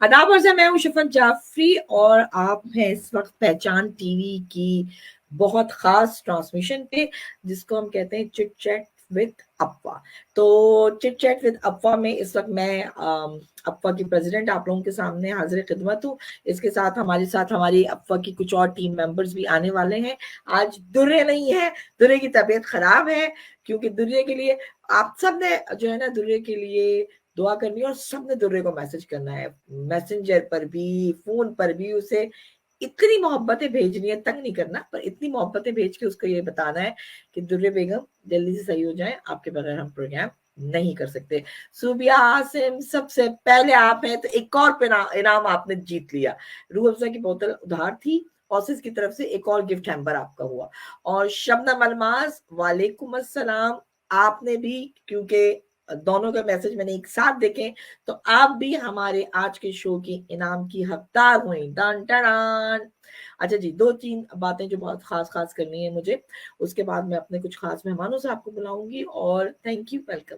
आदाब अर्ज़ है, मैं हूँ शफ़क़त जाफ़री और आप हैं इस वक़्त पहचान टीवी की बहुत ख़ास ट्रांसमिशन पे, जिसको हम कहते हैं चिट चैट विद अफ़वाह। तो चिट चैट विद अफ़वाह में इस वक़्त मैं अफ़वाह की प्रेज़िडेंट आप लोगों के सामने हाज़िर-ए-ख़िदमत हूँ। इसके साथ हमारी अफ़वाह की कुछ और टीम मेंबर्स भी आने वाले हैं। आज दुर्रे नहीं है, दुर्रे की तबीयत ख़राब है, क्योंकि दुर्रे के लिए आप सब ने जो है ना दुर्रे के लिए दुआ करनी है और सबने दुर्रे को मैसेज करना है, मैसेंजर पर भी, फ़ोन पर भी उसे इतनी मोहब्बतें भेजनी है, तंग नहीं करना, पर इतनी मोहब्बतें भेज के उसको ये बताना है कि दुर्रे बेगम जल्दी से सही हो जाएँ, आपके बगैर हम प्रोग्राम नहीं कर सकते। सूबिया आसिम सबसे पहले आप हैं, तो एक और इनाम आपने जीत लिया। रूह अफ़ज़ा की बोतल उधार थी, ऑसिस की तरफ से एक और गिफ्ट हैम्पर आपका हुआ। और शबनम अलमास वालेकुम अस्सलाम, आपने भी क्योंकि दोनों के मैसेज मैंने एक साथ देखे, तो आप भी हमारे आज के शो की इनाम की हकदार हुई। डन टडान। अच्छा जी, 2-3 बातें जो बहुत ख़ास करनी है मुझे, उसके बाद मैं अपने कुछ ख़ास मेहमानों से आपको बुलाऊँगी और थैंक यू, वेलकम।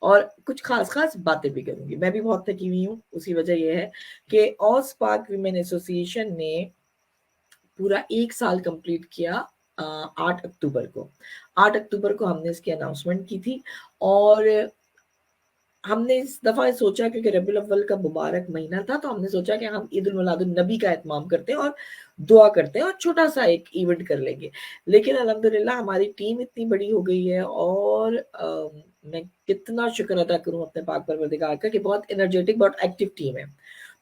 और कुछ ख़ास बातें भी करूँगी। मैं भी बहुत थकी हुई हूँ, उसकी वजह ये है कि ऑस पाक वीमेन एसोसिएशन ने पूरा 1 साल कंप्लीट किया 8 अक्टूबर को। 8 अक्टूबर को हमने इसकी अनाउंसमेंट की थी और हमने इस दफ़ा सोचा क्योंकि रबीउल अव्वल का मुबारक महीना था, तो हमने सोचा कि हम ईद उल मिलादुन नबी का एहतमाम करते हैं और दुआ करते हैं और छोटा-सा एक इवेंट कर लेंगे। लेकिन अल्हम्दुलिल्लाह हमारी टीम इतनी बड़ी हो गई है और मैं कितना शुक्र अदा करूँ अपने पाक परवरदिगार का कि बहुत एनर्जेटिक, बहुत एक्टिव टीम है।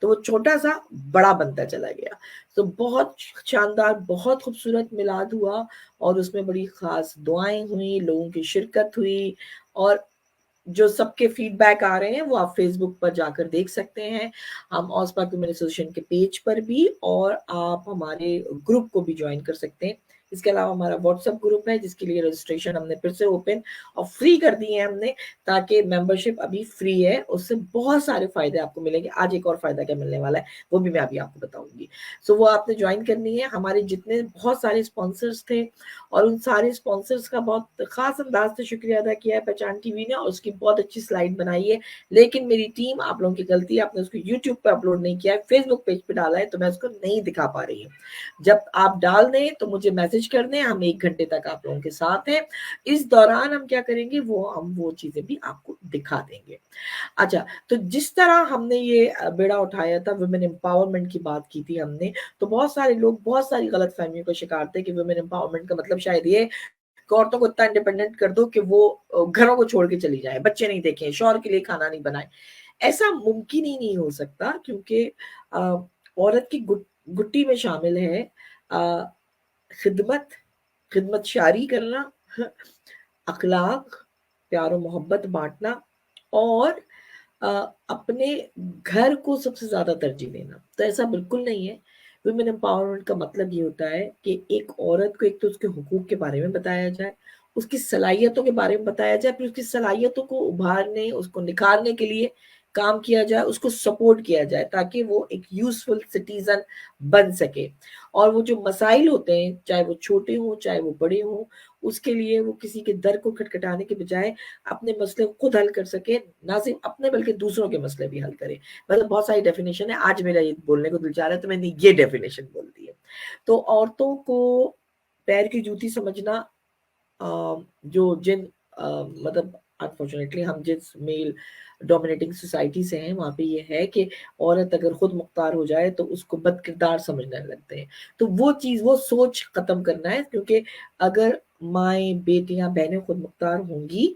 तो वो छोटा-सा बड़ा बनता चला गया। तो बहुत शानदार, बहुत खूबसूरत मिलाद हुआ और उसमें बड़ी ख़ास दुआएँ हुई, लोगों की शिरकत हुई और जो सबके फीडबैक आ रहे हैं वो आप फ़ेसबुक पर जाकर देख सकते हैं। हम ऑस पाक वुमेन एसोसिएशन के पेज पर भी और आप हमारे ग्रुप को भी जॉइन कर सकते हैं। इसके अलावा हमारा व्हाट्सएप ग्रुप है जिसके लिए रजिस्ट्रेशन हमने फिर से ओपन और फ्री कर दिए हैं हमने, ताकि मेंबरशिप अभी फ्री है, उससे बहुत सारे फ़ायदे आपको मिलेंगे। आज एक और फ़ायदा क्या मिलने वाला है, वो भी मैं अभी आपको बताऊँगी। सो वो आपने जॉइन करनी है। हमारे जितने बहुत सारे स्पॉन्सर्स थे और उन सारे स्पॉन्सर्स का बहुत ख़ास अंदाज़ से शुक्रिया अदा किया है पहचान टीवी ने और उसकी बहुत अच्छी स्लाइड बनाई है। लेकिन मेरी टीम आप लोगों की गलती है, आपने उसको यूट्यूब पे अपलोड नहीं किया है, फेसबुक पेज पे डाला है, तो मैं उसको नहीं दिखा पा रही हूँ। जब आप डाल दें तो मुझे मैसेज कर दें, हम 1 घंटे तक आप लोगों के साथ हैं। इस दौरान हम क्या करेंगे हम वो चीज़ें भी आपको दिखा देंगे। अच्छा, तो जिस तरह हमने ये बेड़ा उठाया था, वुमेन एम्पावरमेंट की बात की थी हमने, तो बहुत सारे लोग बहुत सारी गलतफ़हमियों का शिकार थे कि वुमेन एम्पावरमेंट का मतलब शायद ये कि औरतों को इतना इंडिपेंडेंट कर दो कि वो घरों को छोड़ के चली जाएँ, बच्चे नहीं देखें, शौहर के लिए खाना नहीं बनाएँ। ऐसा मुमकिन ही नहीं हो सकता क्योंकि अ, औरत की गुट्टी में शामिल है अ, खिदमत, खिदमतशारी करना, अखलाक, प्यार और मोहब्बत बाँटना और अ, अपने घर को सबसे ज़्यादा तरजीह देना। तो ऐसा बिल्कुल नहीं है। वुमेन एम्पावरमेंट का मतलब ये होता है कि एक औरत को एक तो उसके हुकूक के बारे में बताया जाए, उसकी सलाहियतों के बारे में बताया जाए, फिर उसकी सलाहियतों को उभारने, उसको निखारने के लिए काम किया जाए, उसको सपोर्ट किया जाए ताकि वो एक यूज़फुल सिटीज़न बन सके। और वो जो मसाइल होते हैं, चाहे वो छोटे हों, चाहे वो बड़े हों, उसके लिए वो किसी के दर को खटखटाने के बजाय अपने मसले को खुद हल कर सके, ना सिर्फ अपने बल्कि दूसरों के मसले भी हल करे। मतलब बहुत सारी डेफिनेशन है, आज मेरा ये बोलने को दिल चाह रहा है तो मैंने ये डेफिनेशन बोल दी है। तो औरतों को पैर की जूती समझना जो मतलब अनफॉर्चुनेटली हम जिस मेल डोमिनेटिंग सोसाइटी से हैं, वहाँ पे ये है कि औरत अगर खुद मुख्तार हो जाए तो उसको बदकिरदार समझने लगते हैं। तो वो चीज़, वो सोच खत्म करना है क्योंकि अगर माएँ, बेटियाँ, बहनें खुद मुख्तार होंगी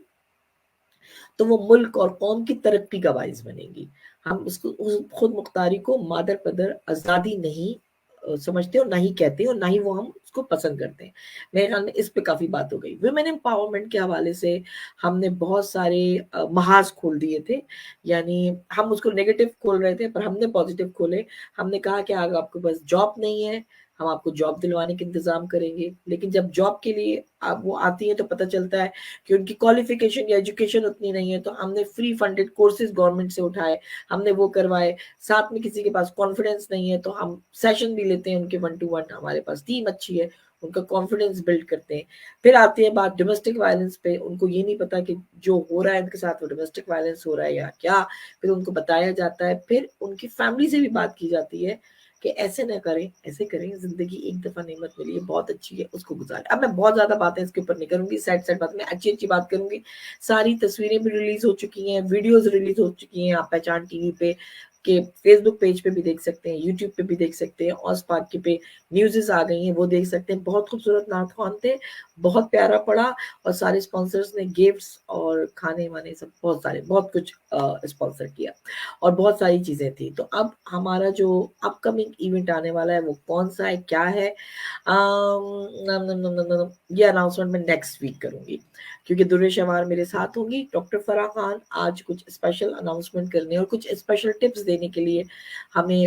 तो वो मुल्क और कौम की तरक्की का बाइस बनेगी। हम उसको उस खुद मुख्तारी को मादर-पदर आज़ादी नहीं समझते और ना ही कहते और ना ही वो हम उसको पसंद करते हैं। मेरे ख़्याल में इस पे काफ़ी बात हो गई। वुमेन एम्पावरमेंट के हवाले से हमने बहुत सारे महाज़ खोल दिए थे। यानी हम उसको नेगेटिव खोल रहे थे पर हमने पॉज़िटिव खोले। हमने कहा कि अगर आपके पास जॉब नहीं है, हम आपको जॉब दिलवाने के इंतजाम करेंगे। लेकिन जब जॉब के लिए आप वो आती है तो पता चलता है कि उनकी क्वालिफिकेशन या एजुकेशन उतनी नहीं है, तो हमने फ्री फंडेड कोर्सेज गवर्नमेंट से उठाए, हमने वो करवाए। साथ में किसी के पास कॉन्फिडेंस नहीं है तो हम सेशन भी लेते हैं उनके 1-to-1, हमारे पास टीम अच्छी है, उनका कॉन्फिडेंस बिल्ड करते हैं। फिर आती है बात डोमेस्टिक वायलेंस पे, उनको ये नहीं पता कि जो हो रहा है उनके साथ वो डोमेस्टिक वायलेंस हो रहा है या क्या, फिर उनको बताया जाता है, फिर उनकी फैमिली से भी बात की जाती है कि ऐसे ना करें, ऐसे करें, जिंदगी एक दफा नेमत मिली है, बहुत अच्छी है, उसको गुजारें। अब मैं बहुत ज्यादा बातें इसके ऊपर नहीं करूंगी, सैड बात में अच्छी अच्छी बात करूंगी। सारी तस्वीरें भी रिलीज हो चुकी हैं, वीडियोस रिलीज हो चुकी हैं, आप पहचान टीवी पे के फेसबुक पेज पे भी देख सकते हैं, यूट्यूब पे भी देख सकते हैं, और स्पार्क की पे न्यूज़ेस आ गई हैं, वो देख सकते हैं। बहुत खूबसूरत नाथ ख्वान थे, बहुत प्यारा पड़ा, और सारे स्पॉन्सर्स ने गिफ्ट्स और खाने वाने सब बहुत सारे बहुत कुछ स्पॉन्सर किया, और बहुत सारी चीज़ें थी। तो अब हमारा जो अपकमिंग इवेंट आने वाला है वो कौन सा है, क्या है, ये अनाउंसमेंट मैं नेक्स्ट वीक करूंगी, क्योंकि दुर्रे शवार मेरे साथ होंगी। डॉक्टर फराह खान आज कुछ स्पेशल अनाउंसमेंट करने और कुछ स्पेशल टिप्स देने के लिए हमें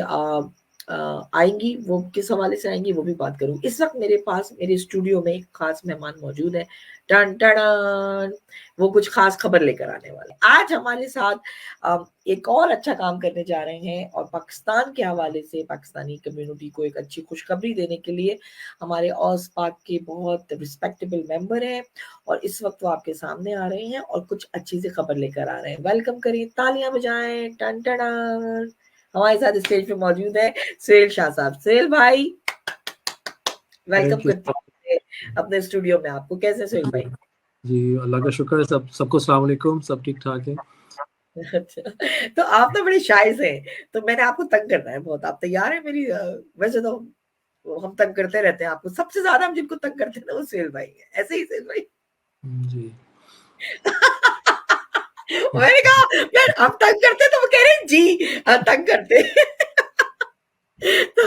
आएंगी। वो किस हवाले से आएंगी वो भी बात करूंगी। इस वक्त मेरे पास मेरे स्टूडियो में एक खास मेहमान मौजूद है, टन टन, वो कुछ खास खबर लेकर आने वाले। आज हमारे साथ एक और अच्छा काम करने जा रहे हैं, और पाकिस्तान के हवाले से पाकिस्तानी कम्युनिटी को एक अच्छी खुशखबरी देने के लिए हमारे ऑस पाक के बहुत रिस्पेक्टेबल मेंबर हैं, और इस वक्त वो आपके सामने आ रहे हैं और कुछ अच्छी सी खबर लेकर आ रहे हैं। वेलकम करिए, तालियां बजाएं, टन टन। हमारे साथ स्टेज पे मौजूद है सुहेल शाह साहब। सुहेल भाई, वेलकम थैंक यू। करते हैं अपने स्टूडियो में आपको। कैसे सुहेल भाई? जी, अल्लाह का शुक्र है, सबको अस्सलाम वालेकुम, सब ठीक ठाक है। अच्छा, तो आप तो बड़े शाय से हैं, तो मैंने आपको तंग करना है बहुत। आप तैयार हैं मेरी वैसे तो हम तंग करते रहते हैं आपको, सबसे ज्यादा हम जिनको तंग करते हैं ना वो सुहेल भाई है, ऐसे ही सुहेल भाई। जी। मैंने कहा यार हम तंग करते तो वो कह रहे हैं जी हम तंग करते। तो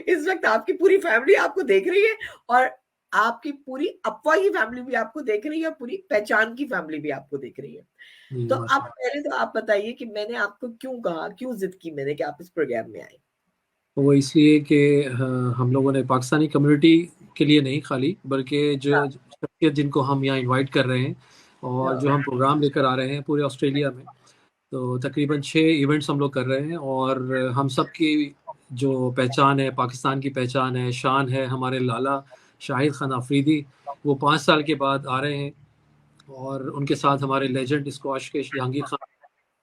इस वक्त आपकी पूरी फैमिली आपको देख रही है, और आपकी पूरी अफ़वाह की फैमिली भी आपको देख रही है, और पूरी पहचान की फैमिली भी आपको देख रही है। जी, तो अब माशा पहले तो आप बताइए कि मैंने आपको क्यों कहा, क्यों जिद की मैंने कि आप इस प्रोग्राम में आए? वो इसलिए कि हम लोगों ने पाकिस्तानी कम्युनिटी के लिए नहीं खाली, बल्कि जो हाँ, शख्सियत जिनको हम यहाँ इनवाइट कर रहे हैं और जो हाँ, हम प्रोग्राम लेकर आ रहे हैं पूरे ऑस्ट्रेलिया में, तो तकरीबन 6 इवेंट्स हम लोग कर रहे हैं। और हम सब की जो पहचान है, पाकिस्तान की पहचान है, शान है, हमारे लाला शाहिद खान अफरीदी, वो 5 साल के बाद आ रहे हैं। और उनके साथ हमारे लेजेंड स्क्वाश के जहांगीर खान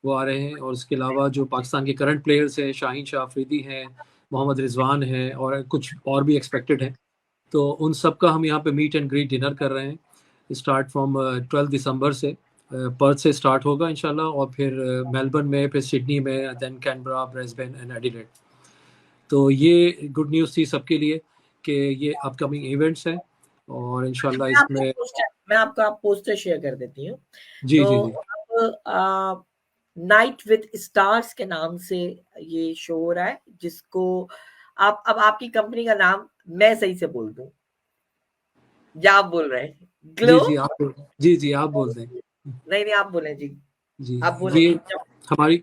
वो आ रहे हैं। और उसके अलावा जो पाकिस्तान के करंट प्लेयर्स हैं, शाहीन शाह अफरीदी हैं, मोहम्मद रिजवान हैं, और कुछ और भी एक्सपेक्टेड हैं। तो उन सब का हम यहाँ पे मीट एंड ग्रीट डिनर कर रहे हैं, स्टार्ट फ्रॉम 12 दिसंबर से। पर्थ से स्टार्ट होगा इंशाल्लाह, और फिर मेलबर्न में, फिर सिडनी में, then Canberra, Brisbane and Adelaide. तो ये गुड न्यूज़ थी सबके लिए कि ये अपकमिंग इवेंट्स हैं, और इंशाल्लाह इसमें। मैं आपको आप पोस्टर शेयर कर देती हूँ। जी, तो जी, जी। अब नाइट विद स्टार्स के नाम से ये शो हो रहा है, जिसको आप अब आपकी कंपनी का नाम मैं सही से बोल दूं या आप बोल रहे हैं? जी, ग्लो? जी, जी, जी, आप बोल दें। नहीं नहीं, आप बोलें जी, जी, आप बोलें। ये हमारी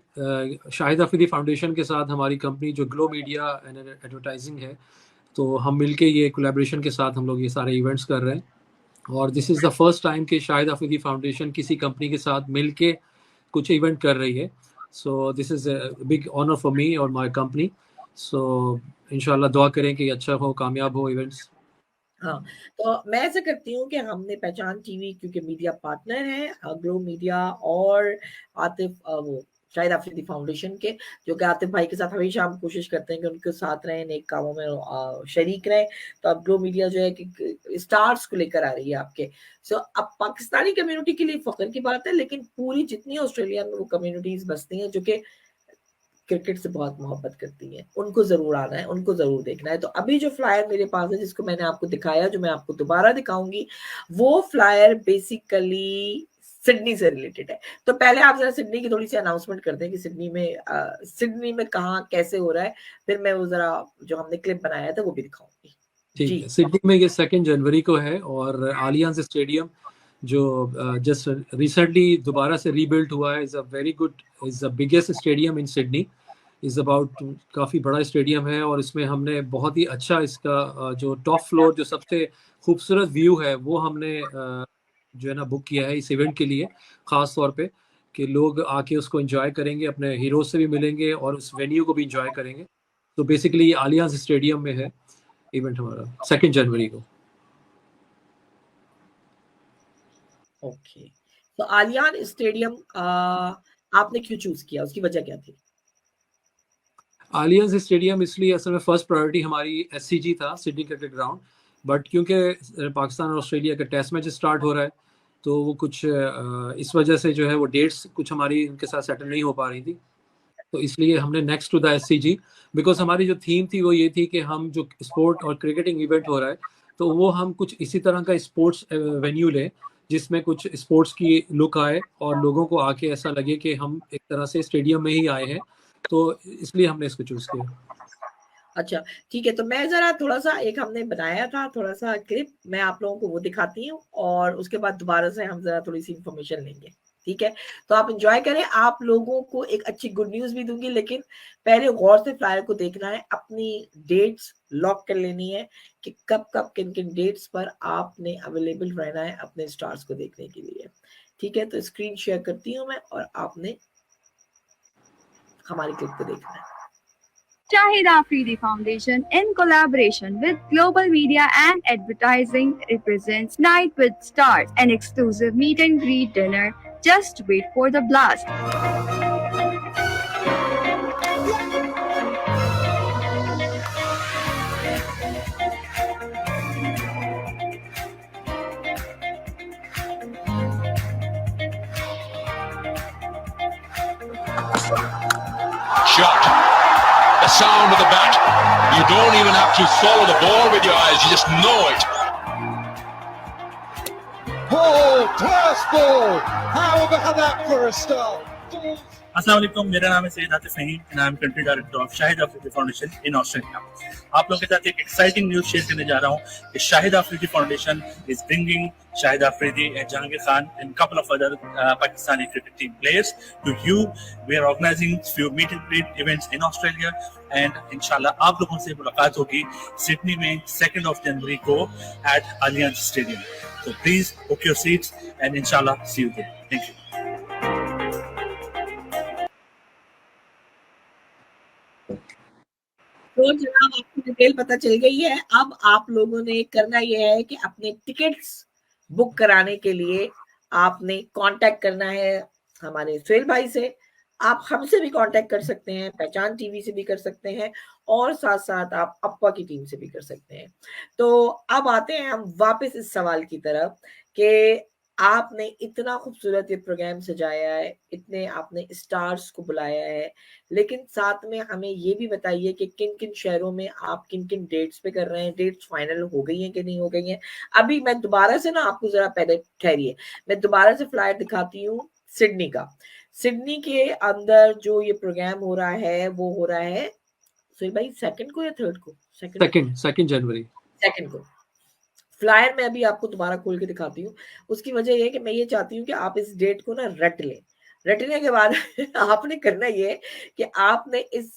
शाहिद अफरीदी फाउंडेशन के साथ हमारी कंपनी जो ग्लो मीडिया एंड एडवर्टाइजिंग है, तो हम मिलके ये कोलैबोरेशन के साथ हम लोग ये सारे इवेंट्स कर रहे हैं। और this is the first time कि शाहिद अफरीदी फाउंडेशन किसी कंपनी के साथ मिलके कुछ इवेंट कर रही है। So this is a big honour for me और माय कंपनी। सो इंशाल्लाह दुआ करें कि अच्छा हो, कामयाब हो इवेंट्स। हाँ, तो मैं ऐसा करती हूँ कि हमने पहचान टीवी क्योंकि मीडिया पार्टनर है ग्लो मीडिया और आतिफ वो शाहिद अफरीदी फाउंडेशन के, जो कि आतिफ भाई के साथ हमेशा हम कोशिश करते हैं कि उनके साथ रहें, नेक कामों में शरीक रहें। तो अब ग्लो मीडिया जो है कि स्टार्स को लेकर आ रही है आपके। सो अब पाकिस्तानी कम्युनिटी के लिए फख्र की बात है, लेकिन पूरी जितनी ऑस्ट्रेलिया में वो कम्युनिटीज बसती हैं जो कि क्रिकेट से बहुत मोहब्बत करती हैं, उनको ज़रूर आना है, उनको ज़रूर देखना है। तो अभी जो फ्लायर मेरे पास है, जिसको मैंने आपको दिखाया, जो मैं आपको दोबारा दिखाऊँगी, वो फ्लायर बेसिकली सिडनी से रिलेटेड है। तो पहले आप ज़रा सिडनी की थोड़ी-सी अनाउंसमेंट कर दें कि सिडनी में कहाँ, कैसे हो रहा है? फिर मैं वो ज़रा जो हमने क्लिप बनाया था, वो भी दिखाऊँगी। ठीक जी। है, सिडनी में ये 2 जनवरी को है। और आलियांज स्टेडियम जो जस्ट रिसेंटली दोबारा से रीबिल्ड हुआ है, is a very good, is the biggest stadium in Sydney. Is about, काफ़ी बड़ा स्टेडियम है और इसमें हमने बहुत ही अच्छा इसका जो टॉप फ्लोर जो सबसे खूबसूरत व्यू है वो हमने जो है ना बुक किया है इस इवेंट के लिए, ख़ास तौर पे कि लोग आके उसको एंजॉय करेंगे, अपने हीरो से भी मिलेंगे और उस वेन्यू को भी एंजॉय करेंगे। तो बेसिकली ये आलियांज स्टेडियम में है इवेंट हमारा 2 जनवरी को। ओके, तो आलियान स्टेडियम आपने क्यों चूज किया, उसकी वजह क्या थी? आलियांज स्टेडियम इसलिए असल में फर्स्ट प्रायोरिटी हमारी एससीजी था, सिडनी क्रिकेट ग्राउंड, बट क्योंकि पाकिस्तान और ऑस्ट्रेलिया का टेस्ट मैच स्टार्ट हो रहा है तो वो कुछ इस वजह से जो है वो डेट्स कुछ हमारी उनके साथ सेटल नहीं हो पा रही थी, तो इसलिए हमने next to the SCG, because हमारी जो थीम थी वो ये थी कि हम जो स्पोर्ट और क्रिकेटिंग इवेंट हो रहा है तो वो हम कुछ इसी तरह का स्पोर्ट्स वेन्यू लें जिसमें कुछ स्पोर्ट्स की लुक आए और लोगों को आके ऐसा लगे कि हम एक तरह से स्टेडियम में ही आए हैं, तो इसलिए हमने इसको चूज किया। अच्छा, ठीक है, तो मैं ज़रा थोड़ा-सा एक हमने बनाया था थोड़ा-सा क्लिप, मैं आप लोगों को वो दिखाती हूँ और उसके बाद दोबारा से हम ज़रा थोड़ी-सी इन्फॉर्मेशन लेंगे, ठीक है? तो आप एन्जॉय करें, आप लोगों को एक अच्छी गुड न्यूज़ भी दूँगी, लेकिन पहले गौर से फ्लायर को देखना है, अपनी डेट्स लॉक कर लेनी है कि कब-कब, किन-किन डेट्स पर आपने अवेलेबल रहना है अपने स्टार्स को देखने के लिए, ठीक है? तो स्क्रीन शेयर करती हूँ मैं और आपने हमारी क्लिप को देखना है। Shahid Afridi Foundation, in collaboration with Global Media and Advertising, represents Night with Stars, an exclusive meet and greet dinner. Just wait for the blast. Shot. The sound of the bat. You don't even have to follow the ball with your eyes. You just know it. Oh, class ball! How about that for a start? अस्सलाम वालेकुम, मेरा नाम है Syed Atif Faheem and I am country director of Shahid Afridi foundation in Australia. आप लोगों के साथ एक एक्साइटिंग न्यूज़ शेयर करने जा रहा हूँ कि Shahid Afridi foundation is bringing Shahid Afridi and Jahangir Khan and couple of other Pakistani cricket team players to you. We are organising few meet and greet events in Australia and इंशाल्लाह आप लोगों से मुलाकात होगी सिडनी में 2 जनवरी को at Allianz stadium. So please book your seats and inshallah see you there. Thank you. तो जनाब आपको डिटेल पता चल गई है। अब आप लोगों ने करना यह है कि अपने टिकट्स बुक कराने के लिए आपने कांटेक्ट करना है हमारे सुहेल भाई से। आप हमसे भी कांटेक्ट कर सकते हैं, पहचान टीवी से भी कर सकते हैं और साथ-साथ आप अप्पा की टीम से भी कर सकते हैं। तो अब आते हैं हम वापस इस सवाल की तरफ कि आपने इतना खूबसूरत ये प्रोग्राम सजाया है, इतने आपने स्टार्स को बुलाया है, लेकिन साथ में हमें ये भी बताइए कि किन-किन शहरों में आप किन-किन डेट्स पे कर रहे हैं? डेट्स फाइनल हो गई हैं कि नहीं हो गई हैं? अभी मैं दोबारा से ना आपको ज़रा पहले ठहरिए, मैं दोबारा से फ्लायर दिखाती हूँ सिडनी का। सिडनी के अंदर जो ये प्रोग्राम हो रहा है, वो हो रहा है सुहेल भाई 2nd को या 3rd को? 2 जनवरी। 2nd को। फ्लायर मैं अभी आपको दोबारा खोल के दिखाती हूँ। उसकी वजह ये है कि मैं ये चाहती हूँ कि आप इस डेट को ना रट लें। रटने के बाद आपने करना ये है कि आपने इस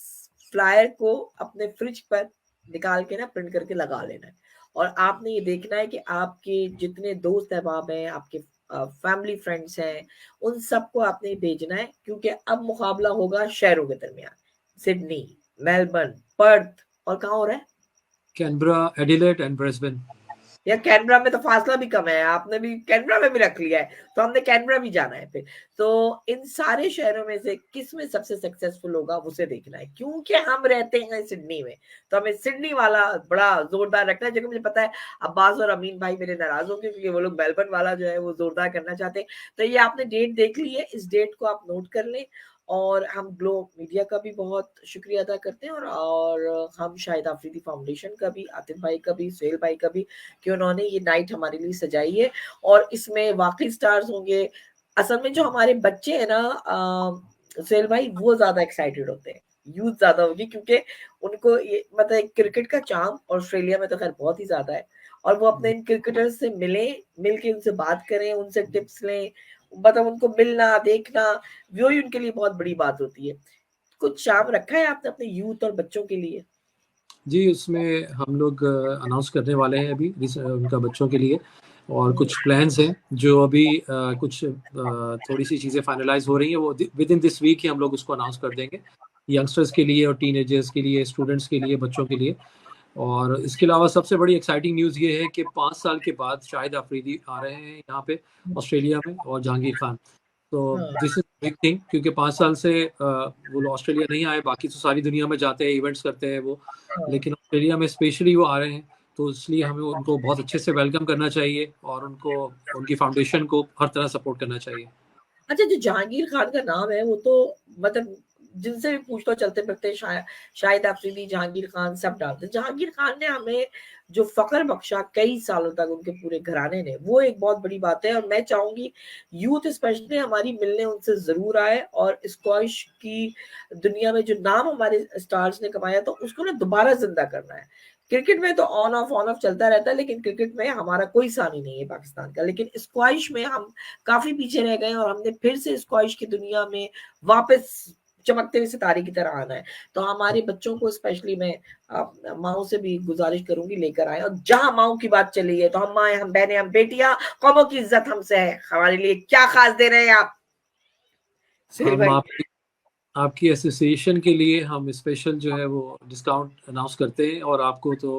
फ्लायर को अपने फ्रिज पर निकाल के ना प्रिंट करके लगा लेना है और आपने ये देखना है कि आपके जितने दोस्त अहबाब हैं, आपके फैमिली फ्रेंड्स हैं, उन सबको आपने भेजना है क्योंकि अब मुकाबला होगा शहरों के दरमियान। सिडनी, मेलबर्न, पर्थ और कहाँ हो रहा है? Canberra, Adelaide and Brisbane. या कैनबरा में तो फासला भी कम है, आपने भी कैनबरा में भी रख लिया है, तो हमने कैनबरा भी जाना है फिर। तो इन सारे शहरों में से किस में सबसे सक्सेसफुल होगा उसे देखना है, क्योंकि हम रहते हैं सिडनी में, तो हमें सिडनी वाला बड़ा जोरदार रखना है। जो कि मुझे पता है अब्बास और अमीन भाई मेरे नाराज होंगे क्योंकि वो लोग मेलबर्न वाला जो है वो जोरदार करना चाहते हैं। तो ये आपने डेट देख ली है, इस डेट को आप नोट कर लें और हम ग्लोब मीडिया का भी बहुत शुक्रिया अदा करते हैं और हम शाहिद अफरीदी फाउंडेशन का भी, आतिफ भाई का भी, सुहेल भाई का भी कि उन्होंने ये नाइट हमारे लिए सजाई है और इसमें वाकई स्टार्स होंगे। असल में जो हमारे बच्चे हैं ना सुहेल भाई, वो ज्यादा एक्साइटेड होते हैं, यूथ ज्यादा होगी क्योंकि उनको ये मतलब क्रिकेट का चार्म ऑस्ट्रेलिया में तो खैर बहुत ही ज्यादा है और वो अपने इन क्रिकेटर्स से मिल के उनसे बात करें, उनसे टिप्स लें, मतलब उनको मिलना देखना वो ही उनके लिए बहुत बड़ी बात होती है। कुछ शाम रखा है आपने अपने यूथ और बच्चों के लिए? जी, उसमें हम लोग अनाउंस करने वाले हैं अभी उनका बच्चों के लिए, और कुछ प्लान्स हैं जो अभी कुछ थोड़ी सी चीज़ें फाइनलाइज हो रही हैं, वो विद इन दिस वीक ही हम लोग उसको अनाउंस कर देंगे, यंगस्टर्स के लिए और टीनेजर्स के लिए, स्टूडेंट्स के लिए, बच्चों के लिए। और इसके अलावा सबसे बड़ी एक्साइटिंग न्यूज़ ये है कि 5 साल के बाद शाहिद आफरीदी आ रहे हैं यहाँ पे ऑस्ट्रेलिया में, और जहांगीर खान। तो हाँ। दिस इज बिग थिंग, क्योंकि 5 साल से वो लोग ऑस्ट्रेलिया नहीं आए, बाकी तो सारी दुनिया में जाते हैं, इवेंट्स करते हैं वो, हाँ। लेकिन ऑस्ट्रेलिया में स्पेशली वो आ रहे हैं, तो इसलिए हमें उनको बहुत अच्छे से वेलकम करना चाहिए और उनको, उनकी फाउंडेशन को हर तरह सपोर्ट करना चाहिए। अच्छा, जो जहांगीर खान का नाम है वो तो मतलब जिनसे भी पूछ लो चलते फिरते शाहिद आफरीदी, जहांगीर खान सब डालते। जहांगीर खान ने हमें जो फख्र बख्शा कई सालों तक उनके पूरे घराने ने, वो एक बहुत बड़ी बात है। और मैं चाहूंगी यूथ स्पेशली हमारी मिलने उनसे जरूर आए, और स्क्वैश की दुनिया में जो नाम हमारे स्टार्स ने कमाया तो उसको ना दोबारा जिंदा करना है। क्रिकेट में तो ऑन ऑफ चलता रहता है, लेकिन क्रिकेट में हमारा कोई सानी नहीं है पाकिस्तान का। लेकिन स्क्वैश में हम काफी पीछे रह गए, और हमने फिर से स्क्वैश की दुनिया में वापस चमकते हुए सितारे की तरह आना है। तो हमारे बच्चों को स्पेशली मैं माओ से भी गुजारिश करूंगी लेकर आए, और जहां माओ की बात चली है तो हम माए, हम बहनें, हम बेटियां, कौमों की इज्जत हमसे है। हमारे लिए क्या खास दे रहे हैं आप सुहेल हम भाई? आपकी एसोसिएशन के लिए हम स्पेशल जो है वो डिस्काउंट अनाउंस करते हैं, और आपको तो